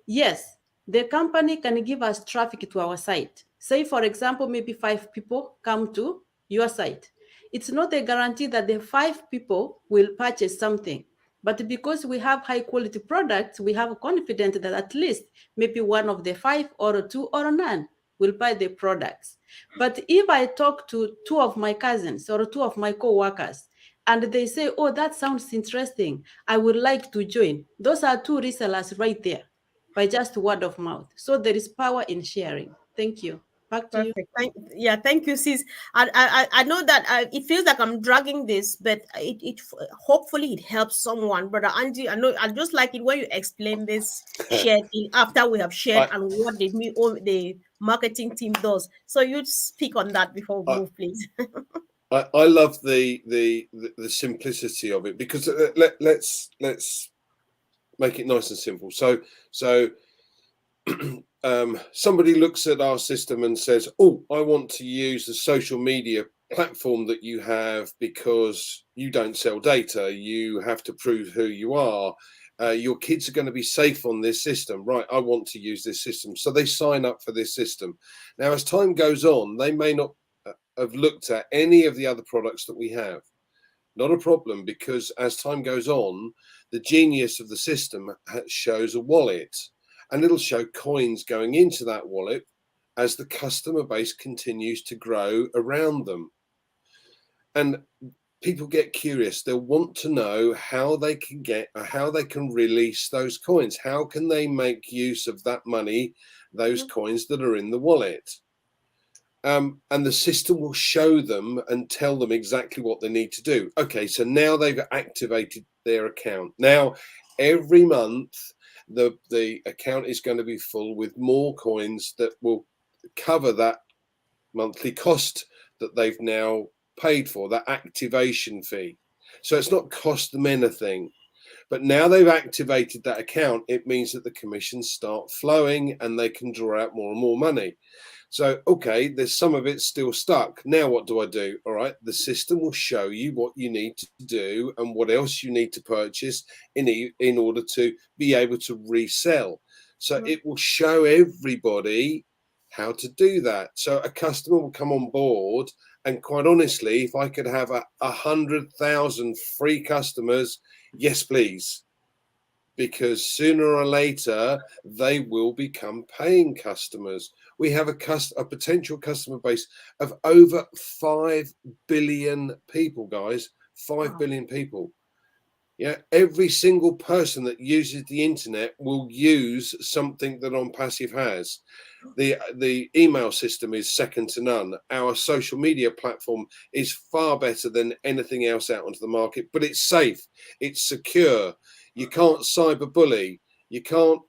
Yes, the company can give us traffic to our site. Say, for example, maybe 5 people come to your site. It's not a guarantee that the 5 people will purchase something. But because we have high quality products, we have confidence that at least maybe one of the 5 or 2 or none will buy the products. But if I talk to 2 of my cousins or 2 of my co-workers, and they say, oh, that sounds interesting, I would like to join. Those are 2 resellers right there by just word of mouth. So there is power in sharing. Thank you. Back to you. Perfect. Thank you, sis. I know that it feels like I'm dragging this, but it hopefully it helps someone. Brother Andy, I just like it when you explain this shared thing after we have shared and what the marketing team does. So you speak on that before we move, please. I love the simplicity of it, because let's make it nice and simple. So somebody looks at our system and says, oh, I want to use the social media platform that you have because you don't sell data, you have to prove who you are, your kids are going to be safe on this system, right? I want to use this system. So they sign up for this system. Now, as time goes on, they may not have looked at any of the other products that we have. Not a problem, because as time goes on, the genius of the system shows a wallet, and it'll show coins going into that wallet as the customer base continues to grow around them. And people get curious. They'll want to know how they can release those coins. How can they make use of that money, those coins that are in the wallet? And the system will show them and tell them exactly what they need to do. Okay, so now they've activated their account. Now, every month, the account is going to be full with more coins that will cover that monthly cost that they've now paid for, that activation fee. So it's not cost them anything. But now they've activated that account, it means that the commissions start flowing and they can draw out more and more money. So, okay, there's some of it still stuck. Now, what do I do? All right, the system will show you what you need to do and what else you need to purchase in order to be able to resell. So it will show everybody how to do that. So a customer will come on board, and quite honestly, if I could have 100,000 free customers, yes, please. Because sooner or later they will become paying customers. We have a potential customer base of over 5 billion people, guys. 5 billion people. Yeah, every single person that uses the internet will use something that ONPASSIVE has. The email system is second to none. Our social media platform is far better than anything else out onto the market, but it's safe, it's secure. You can't cyberbully, you can't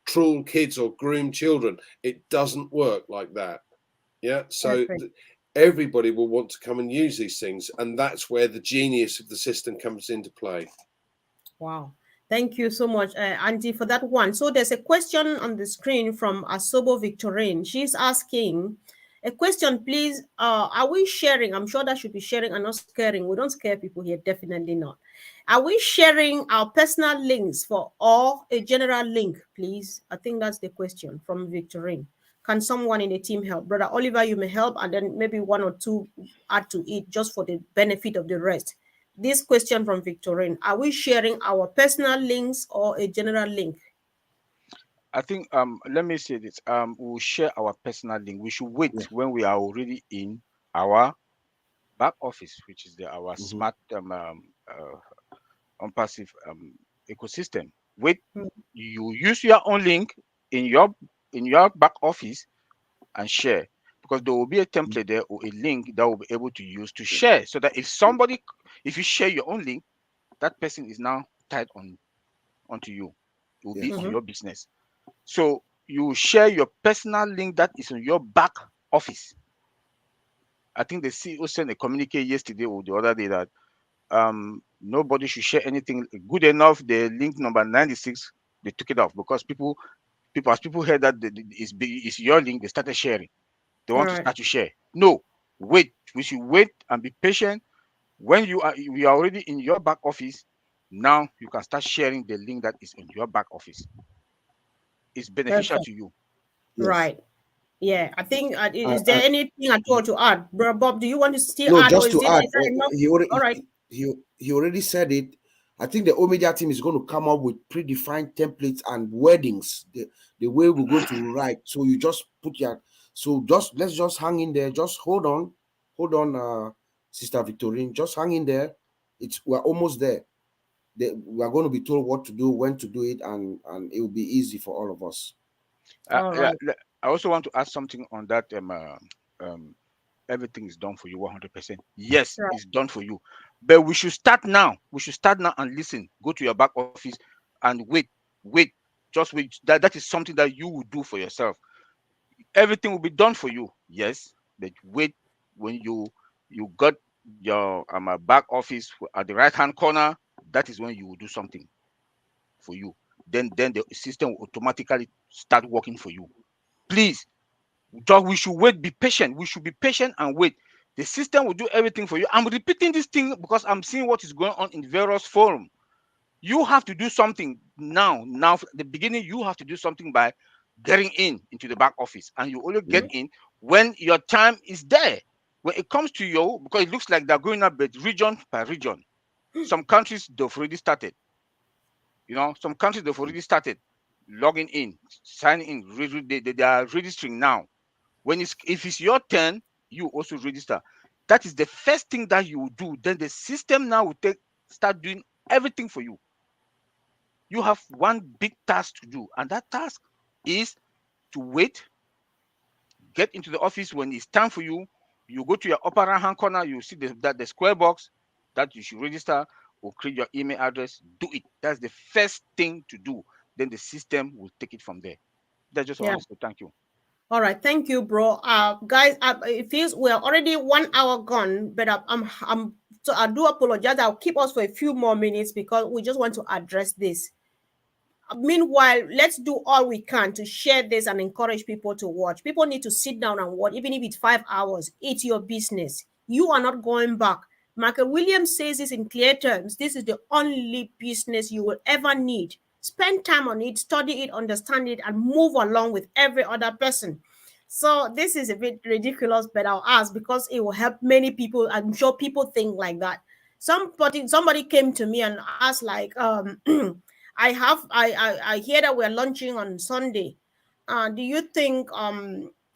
troll kids or groom children. It doesn't work like that. Yeah, so everybody will want to come and use these things, and that's where the genius of the system comes into play. Wow. Thank you so much, Auntie, for that one. So there's a question on the screen from Asobo Victorine. She's asking a question, please. Are we sharing? I'm sure that should be sharing and not scaring. We don't scare people here, definitely not. Are we sharing our personal links or a general link, please? I think that's the question from Victorine. Can someone in the team help? Brother Oliver, you may help, and then maybe one or two add to it just for the benefit of the rest. This question from Victorine: are we sharing our personal links or a general link? I think let me say this. We'll share our personal link. We should wait when we are already in our back office, which is our smart ONPASSIVE ecosystem. Wait, you use your own link in your back office and share, because there will be a template there or a link that will be able to use to share, so that if you share your own link, that person is now tied onto you. It will be on your business. So you share your personal link that is on your back office. I think the CEO sent a communique yesterday or the other day that nobody should share anything good enough. The link number 96, they took it off because people heard that it's your link, they started sharing. They want to start to share. No, wait. We should wait and be patient. When we are already in your back office, now you can start sharing the link that is in your back office. It's beneficial to you. Yes. Right. Yeah, I think, is there anything at all to add? Bro, Bob, do you want to still No, add, or just is to add, that enough? All right. he already said it. I think the Omega team is going to come up with predefined templates and wordings, the way we're going to write. So you just put let's just hang in there. Just hold on, Sister Victorine. Just hang in there. We're almost there. We are going to be told what to do, when to do it, and it will be easy for all of us. Right. I also want to add something on that. Everything is done for you 100%. Yes, it's done for you, but we should start now. We should start now and listen. Go to your back office and wait. Just wait. That is something that you will do for yourself. Everything will be done for you. Yes, but wait. When you got your back office at the right hand corner, that is when you will do something for you. Then the system will automatically start working for you. Please, we should wait. Be patient. We should be patient and wait. The system will do everything for you. I'm repeating this thing because I'm seeing what is going on in various forums. You have to do something now. Now, the beginning, you have to do something by getting into the back office, and you only get in when your time is there. When it comes to you, because it looks like they're going up region by region. Some countries they've already started. Some countries they've already started logging in, signing in. They are registering now. If it's your turn, you also register. That is the first thing that you will do. Then the system now will start doing everything for you. You have one big task to do, and that task is to wait, get into the office. When it's time for you, you go to your upper right hand corner, you see the square box that you should register or create your email address. Do it. That's the first thing to do. Then the system will take it from there. That's just what I want to say. Thank you. All right, thank you, bro. Guys, it feels we're already 1 hour gone, but I'm So I do apologize. I'll keep us for a few more minutes because we just want to address this. Meanwhile, let's do all we can to share this and encourage people to watch. People need to sit down and watch, even if it's 5 hours. It's your business. You are not going back. Michael Williams says this in clear terms. This is the only business you will ever need. Spend time on it, study it, understand it, and move along with every other person. So this is a bit ridiculous, but I'll ask because it will help many people. I'm sure people think like that. Somebody came to me and asked like, I hear that we're launching on Sunday. Do you think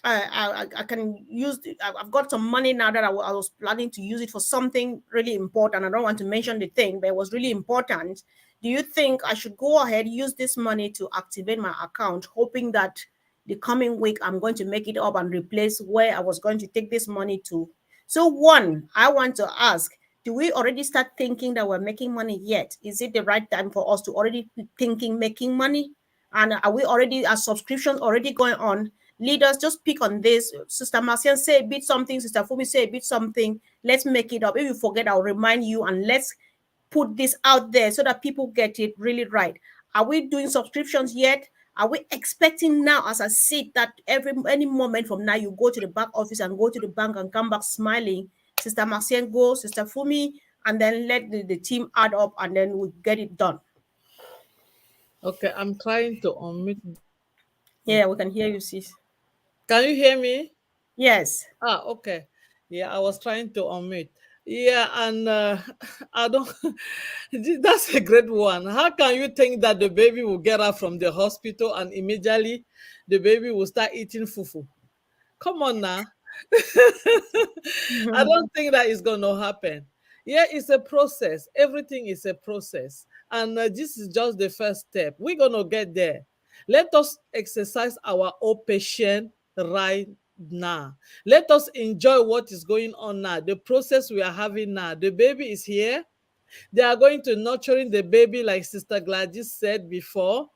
I can use I've got some money now that I was planning to use it for something really important. I don't want to mention the thing, but it was really important. Do you think I should go ahead use this money to activate my account, hoping that the coming week I'm going to make it up and replace where I was going to take this money to? So one, I want to ask, do we already start thinking that we're making money yet? Is it the right time for us to already be thinking making money? And are we already, are subscriptions already going on? Leaders, just pick on this. Sister Marcian, say a bit something. Sister Fumi, say a bit something. Let's make it up. If you forget, I'll remind you, and let's put this out there so that people get it really right. Are we doing subscriptions yet? Are we expecting now, as I said, that any moment from now you go to the back office and go to the bank and come back smiling? Sister Marcien go, Sister Fumi, and then let the team add up, and then we get it done. Okay, I'm trying to unmute. Yeah, we can hear you, sis. Can you hear me? Yes. Okay. Yeah, I was trying to unmute. Yeah, and I don't. That's a great one. How can you think that the baby will get out from the hospital and immediately the baby will start eating fufu? Come on now. I don't think that is going to happen. Yeah, it's a process. Everything is a process. And this is just the first step. We're going to get there. Let us exercise our own patience right now. Let us enjoy what is going on now, the process we are having now. The baby is here. They are going to nurturing the baby, like Sister Gladys said before.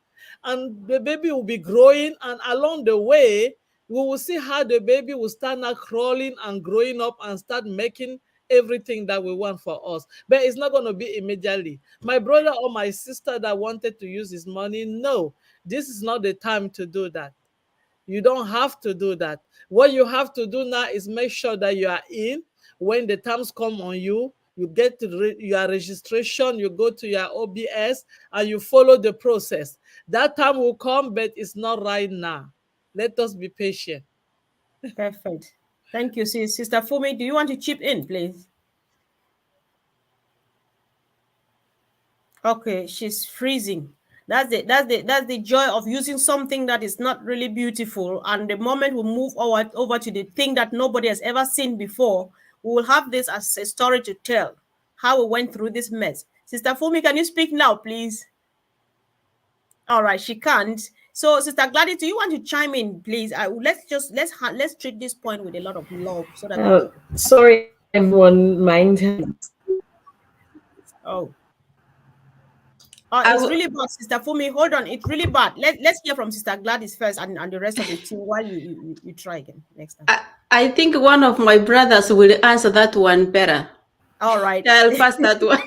And the baby will be growing. And along the way, we will see how the baby will start now crawling and growing up and start making everything that we want for us. But it's not going to be immediately. My brother or my sister that wanted to use his money, no, this is not the time to do that. You don't have to do that. What you have to do now is make sure that you are in. When the times come on you, you get to your registration, you go to your OBS, and you follow the process. That time will come, but it's not right now. Let us be patient. Perfect. Thank you, sis. Sister Fumi, do you want to chip in, please? Okay, she's freezing. That's the joy of using something that is not really beautiful. And the moment we move over to the thing that nobody has ever seen before, we will have this as a story to tell. How we went through this mess. Sister Fumi, can you speak now, please? All right, she can't. So, Sister Gladys, do you want to chime in, please? Let's treat this point with a lot of love so that people. Sorry, everyone. My internet. Oh. It's really bad, Sister Fumi. Hold on, it's really bad. Let's hear from Sister Gladys first, and the rest of the team while you try again next time. I think one of my brothers will answer that one better. All right. I'll pass that one.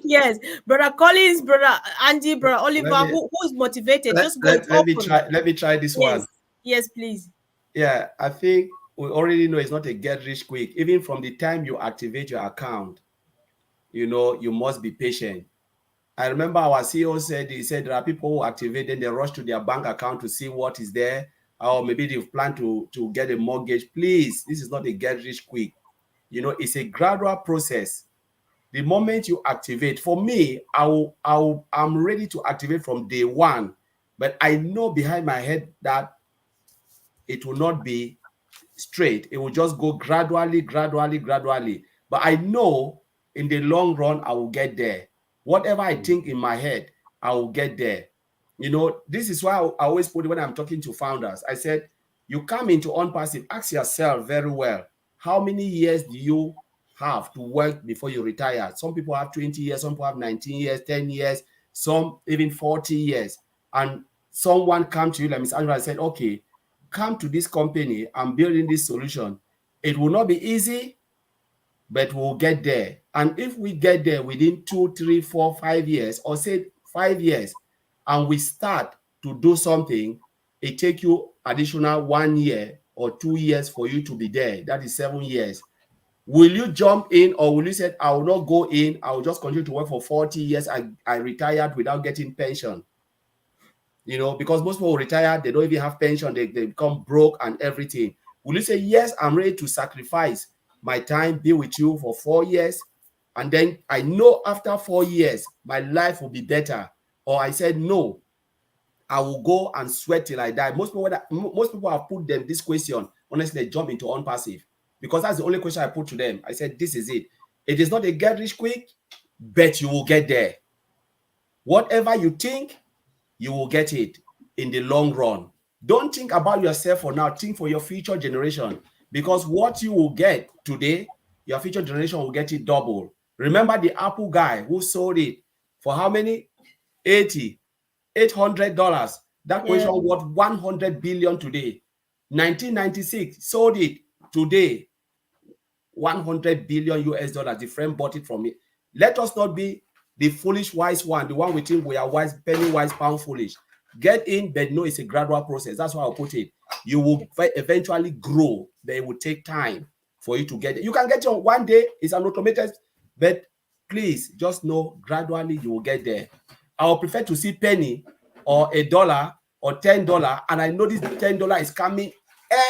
Yes, Brother Collins, Brother Andy, Brother Oliver, who's motivated? Just go. Let me try this one. Yes, please. Yeah, I think we already know it's not a get rich quick. Even from the time you activate your account, you must be patient. I remember our CEO said, he said there are people who activate, then they rush to their bank account to see what is there, or maybe they've planned to get a mortgage. Please, this is not a get rich quick. It's a gradual process. The moment you activate, for me, I'm ready to activate from day one, but I know behind my head that it will not be straight. It will just go gradually. But I know in the long run, I will get there. Whatever I think in my head, I will get there. This is why I always put it when I'm talking to founders. I said, you come into ONPASSIVE, ask yourself very well, how many years do you have to work before you retire? Some people have 20 years, some people have 19 years, 10 years, some even 40 years. And someone come to you, like Ms. Angela said, okay, come to this company, I'm building this solution. It will not be easy, but we'll get there. And if we get there within 2, 3, 4, 5 years, or say 5 years, and we start to do something, it take you additional 1 year or 2 years for you to be there. That is 7 years. Will you jump in, or will you say, I will not go in, I will just continue to work for 40 years, I retired without getting pension? You know, because most people retire, they don't even have pension, they become broke and everything. Will you say, yes, I'm ready to sacrifice my time, be with you for 4 years, and then I know after 4 years, my life will be better? Or I said, no, I will go and sweat till I die. Most people have put them this question. Honestly, they jump into ONPASSIVE, because that's the only question I put to them. I said, this is it. It is not a get rich quick, but you will get there. Whatever you think, you will get it in the long run. Don't think about yourself for now. Think for your future generation, because what you will get today, your future generation will get it double. Remember the Apple guy who sold it for how many? $800. That position worth 100 billion today. 1996 sold it today 100 billion US dollars. The friend bought it from me. Let us not be the foolish wise one, the one we think we are wise, penny wise, pound foolish. Get in, but no, it's a gradual process. That's why I'll put it. You will eventually grow, but it will take time for you to get it. You can get it on one day, it's an automated, but please just know gradually you will get there. I would prefer to see penny or $1 or $10, and I know this $10 is coming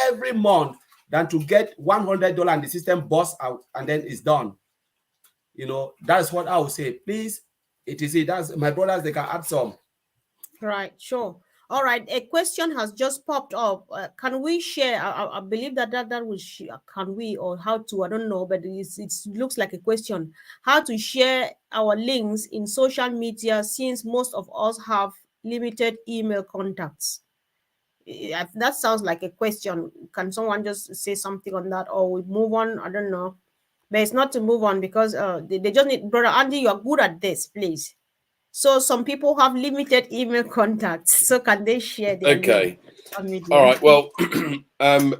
every month, than to get $100 and the system busts out and then it's done. You know, that's what I would say. Please, it is it. That's my brothers, they can add some. Right, sure. All right, a question has just popped up. Can we share? I believe that will can we, or how to? I don't know, but it looks like a question. How to share our links in social media, since most of us have limited email contacts? That sounds like a question. Can someone just say something on that, or we move on? I don't know, but it's not to move on, because they just need, brother Andy, you are good at this, please. So some people have limited email contacts. So can they share their Okay. link? All right. Well,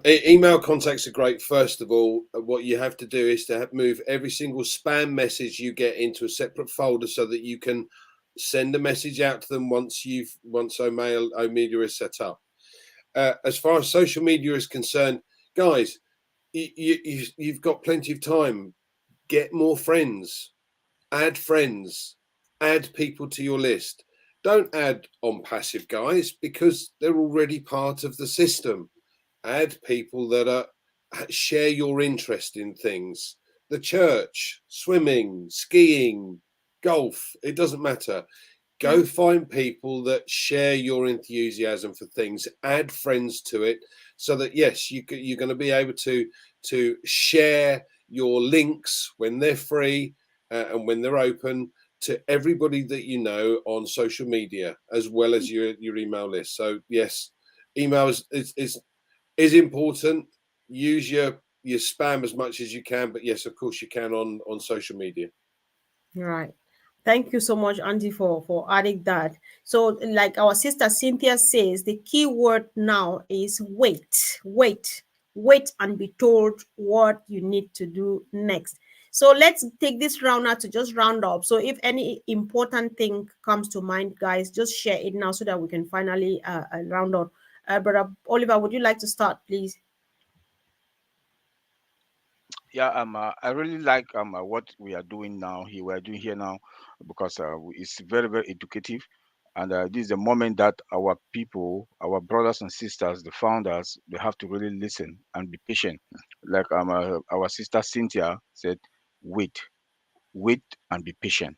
email contacts are great. First of all, what you have to do is to move every single spam message you get into a separate folder, so that you can send a message out to them once Omedia is set up. As far as social media is concerned, guys, you've got plenty of time. Get more friends, add people to your list. Don't add ONPASSIVE guys, because they're already part of the system. Add people that share your interest in things. The church, swimming, skiing, golf, it doesn't matter. Go find people that share your enthusiasm for things. Add friends to it, so that yes, you're going to be able to share your links when they're free and when they're open to everybody that you know on social media, as well as your email list. So yes, email is important. Use your spam as much as you can, but yes, of course you can on social media. Right. Thank you so much, Andy, for adding that. So, like our sister Cynthia says, the key word now is wait, and be told what you need to do next. So let's take this round now to just round up. So if any important thing comes to mind, guys, just share it now so that we can finally round up. Brother Oliver, would you like to start, please? Yeah, I really like what we are doing now here. We are doing here now, because it's very, very educative, and this is the moment that our people, our brothers and sisters, the founders, they have to really listen and be patient. Like our sister Cynthia said, wait, and be patient.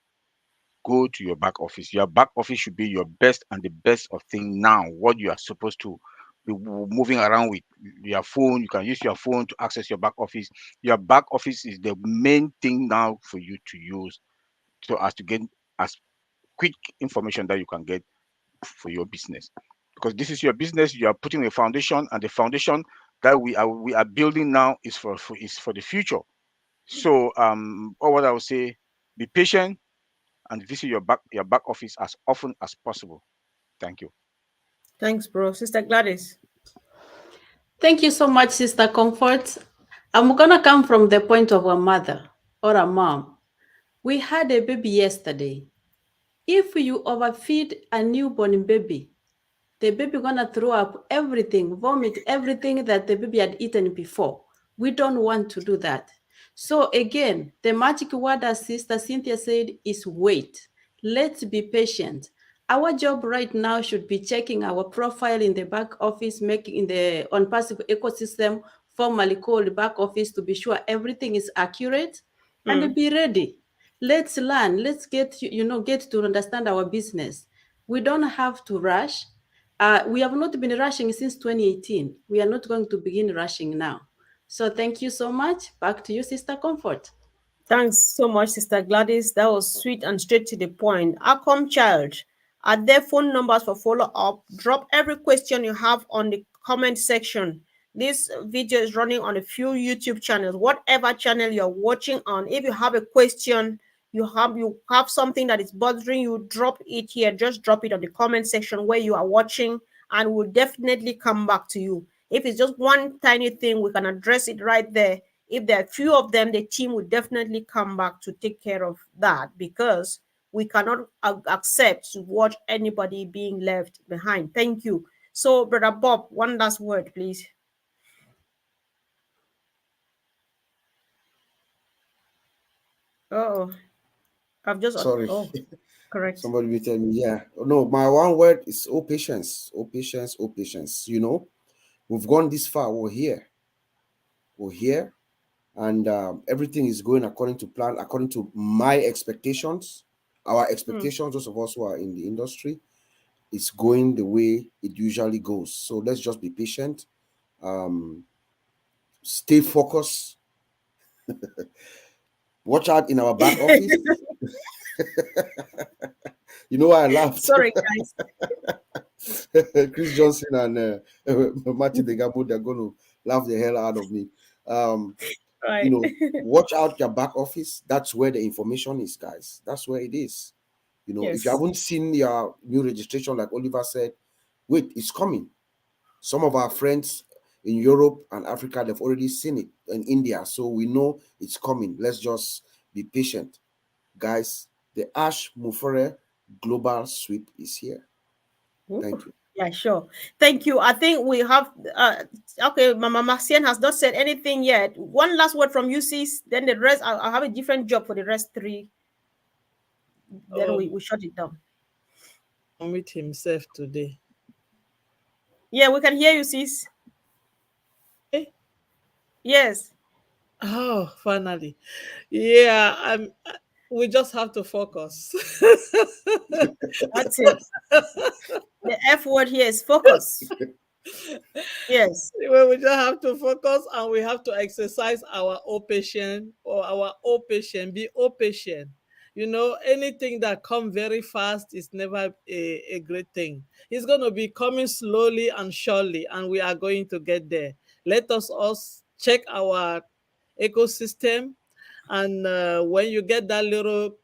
Go to your back office. Your back office should be your best and the best of thing now. What you are supposed to be moving around with your phone. You can use your phone to access your back office. Your back office is the main thing now for you to use, so as to get as quick information that you can get for your business, because this is your business. You are putting a foundation, and the foundation that we are building now is for the future. So or what I would say, be patient and visit your back office as often as possible. Thank you. Thanks, bro. Sister Gladys. Thank you so much, Sister Comfort. I'm gonna come from the point of a mother or a mom. We had a baby yesterday. If you overfeed a newborn baby, the baby gonna throw up everything, vomit everything that the baby had eaten before. We don't want to do that. So again, the magic word, as Sister Cynthia said, is wait. Let's be patient. Our job right now should be checking our profile in the back office, making in the ONPASSIVE ecosystem, formerly called back office, to be sure everything is accurate and be ready. Let's learn. Let's get to understand our business. We don't have to rush. We have not been rushing since 2018. We are not going to begin rushing now. So thank you so much. Back to you, Sister Comfort. Thanks so much, Sister Gladys. That was sweet and straight to the point. Outcome child, are there phone numbers for follow up? Drop every question you have on the comment section. This video is running on a few YouTube channels. Whatever channel you're watching on, if you have a question, you have something that is bothering you, drop it here. Just drop it on the comment section where you are watching, and we'll definitely come back to you. If it's just one tiny thing, we can address it right there. If there are few of them, the team will definitely come back to take care of that, because we cannot accept to watch anybody being left behind. Thank you. So, Brother Bob, one last word, please. Oh, I've just Sorry. correct. Somebody will tell me, yeah. No, my one word is oh patience, oh patience, oh patience. You know, we've gone this far. We're here. We're here. And everything is going according to plan, according to my expectations, our expectations, those of us who are in the industry. It's going the way it usually goes. So let's just be patient. Stay focused. Watch out in our back office. You know why I laughed? Sorry, guys. Chris Johnson and Martin Degamo, they're going to laugh the hell out of me. Right. You know, watch out your back office. That's where the information is, guys. That's where it is. You know, if you Yes. haven't seen your new registration, like Oliver said, wait, it's coming. Some of our friends in Europe and Africa, they've already seen it, in India. So we know it's coming. Let's just be patient. Guys, the Ash Mufere Global Sweep is here. Thank you. Yeah, sure. Thank you. I think we have okay, Mama Marcian has not said anything yet. One last word from you, sis. Then the rest, I'll have a different job for the rest three. Then we shut it down. Meet himself today. Yeah, we can hear you, sis. Okay. Yes. Oh, finally. Yeah, we just have to focus. That's it. The F word here is focus. Yes. Well, we just have to focus, and we have to exercise our patient, or our patient. Be patient. You know, anything that comes very fast is never a great thing. It's going to be coming slowly and surely, and we are going to get there. Let us all check our ecosystem, and when you get that little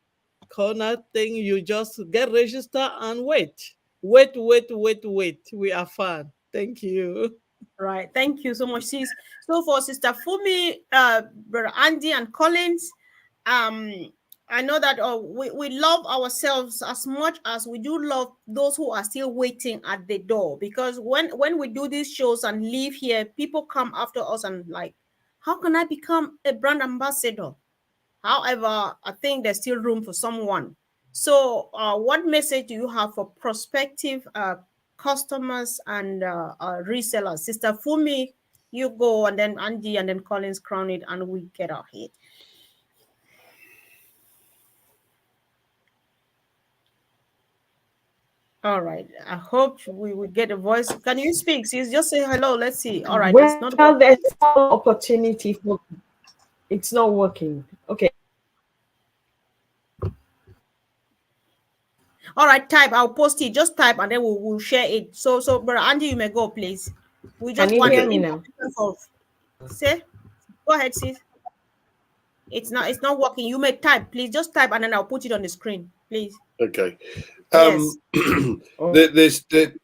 corner thing, you just get registered and wait. Wait. We are fine. Thank you. Right. Thank you so much, sis. So for Sister Fumi, Brother Andy and Collins, I know that we love ourselves as much as we do love those who are still waiting at the door. Because when we do these shows and leave here, people come after us and like, how can I become a brand ambassador? However, I think there's still room for someone. So, what message do you have for prospective customers and resellers? Sister Fumi, you go, and then Andy, and then Collins crown it, and we get our head. All right. I hope we will get a voice. Can you speak? Sis, just say hello. Let's see. All right. Well, It's not working. there's no opportunity for it's not working. Okay. All right, type. I'll post it. Just type, and then we'll share it. So, Brother Andy, you may go, please. We Can just you want hear the me now? information of. Say, go ahead, sis. It's not working. You may type, please. Just type, and then I'll put it on the screen, please. Okay. Yes.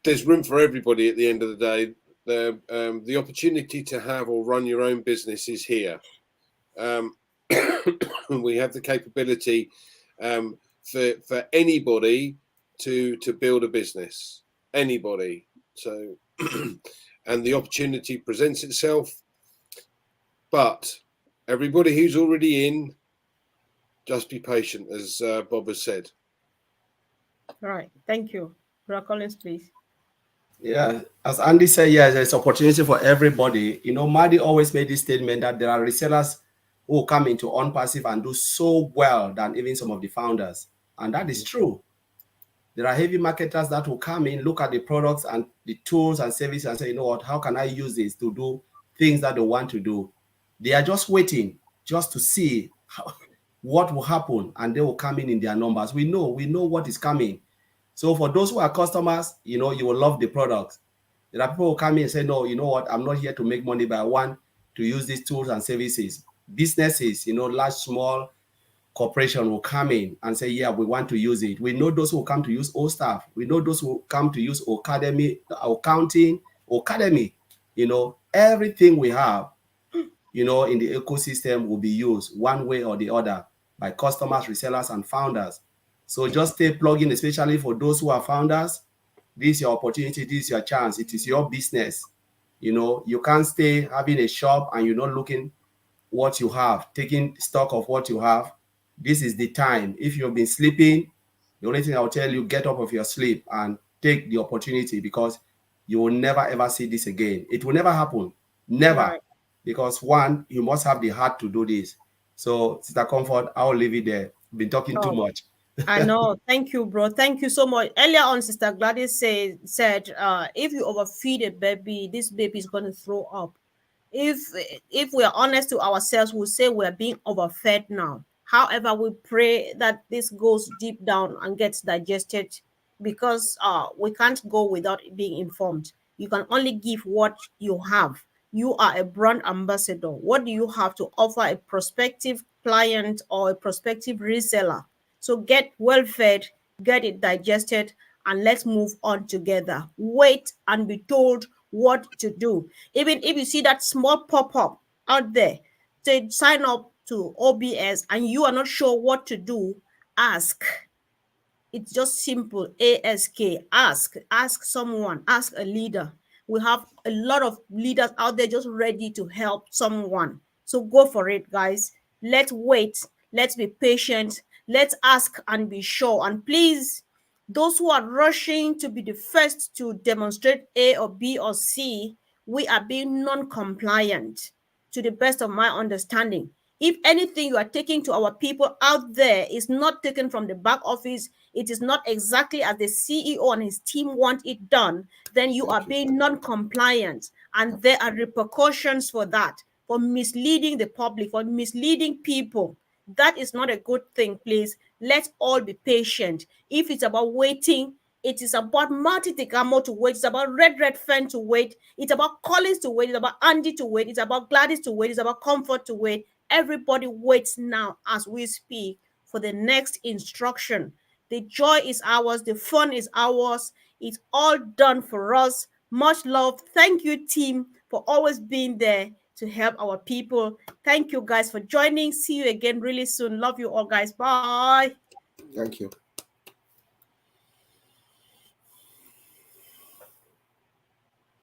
There's room for everybody at the end of the day. The opportunity to have or run your own business is here. we have the capability for anybody to build a business. Anybody. So, and the opportunity presents itself. But everybody who's already in, just be patient, as Bob has said. All right. Thank you. Bro Collins, please. Yeah, as Andy said, yes, there's opportunity for everybody. You know, Madi always made this statement that there are resellers who come into ONPASSIVE and do so well than even some of the founders. And that is true. There are heavy marketers that will come in, look at the products and the tools and services and say, you know what, how can I use this to do things that they want to do? They are just waiting just to see what will happen, and they will come in their numbers. We know what is coming. So for those who are customers, you know, you will love the products. There are people who come in and say, no, you know what, I'm not here to make money, but I want to use these tools and services. Businesses, you know, large, small corporation will come in and say, yeah, we want to use it. We know those who come to use O staff. We know those who come to use academy, accounting, academy. You know, everything we have, you know, in the ecosystem will be used one way or the other by customers, resellers, and founders. So just stay plugged in, especially for those who are founders. This is your opportunity. This is your chance. It is your business. You know, you can't stay having a shop and you're not looking what you have, taking stock of what you have. This is the time. If you've been sleeping, the only thing I'll tell you, get up of your sleep and take the opportunity, because you will never ever see this again. It will never happen. Never. Right. Because one, you must have the heart to do this. So, Sister Comfort, I'll leave it there. Been talking too Oh, much. I know. Thank you, bro. Thank you so much. Earlier on, Sister Gladys said, if you overfeed a baby, this baby is going to throw up. if if we are honest to ourselves, we'll say we're being overfed now. However, we pray that this goes deep down and gets digested, because we can't go without being informed. You can only give what you have. You are a brand ambassador. What do you have to offer a prospective client or a prospective reseller? So get well fed, get it digested, and let's move on together. Wait and be told what to do. Even if you see that small pop-up out there, say sign up to OBS and you are not sure what to do, ask. It's just simple. Ask. Ask someone. Ask a leader. We have a lot of leaders out there just ready to help someone. So go for it, guys. Let's wait. Let's be patient. Let's ask and be sure. And please, those who are rushing to be the first to demonstrate A or B or C, we are being non-compliant to the best of my understanding. If anything you are taking to our people out there is not taken from the back office, it is not exactly as the CEO and his team want it done, then you are being non-compliant. And there are repercussions for that, for misleading the public, for misleading people. That is not a good thing, please. Let's all be patient. If it's about waiting, it is about Marty Tegamo to wait. It's about Red Fen to wait. It's about Collins to wait. It's about Andy to wait. It's about Gladys to wait. It's about Comfort to wait. Everybody waits now as we speak for the next instruction. The joy is ours. The fun is ours. It's all done for us. Much love. Thank you, team, for always being there to help our people. Thank you, guys, for joining. See you again really soon. Love you all, guys. Bye. Thank you.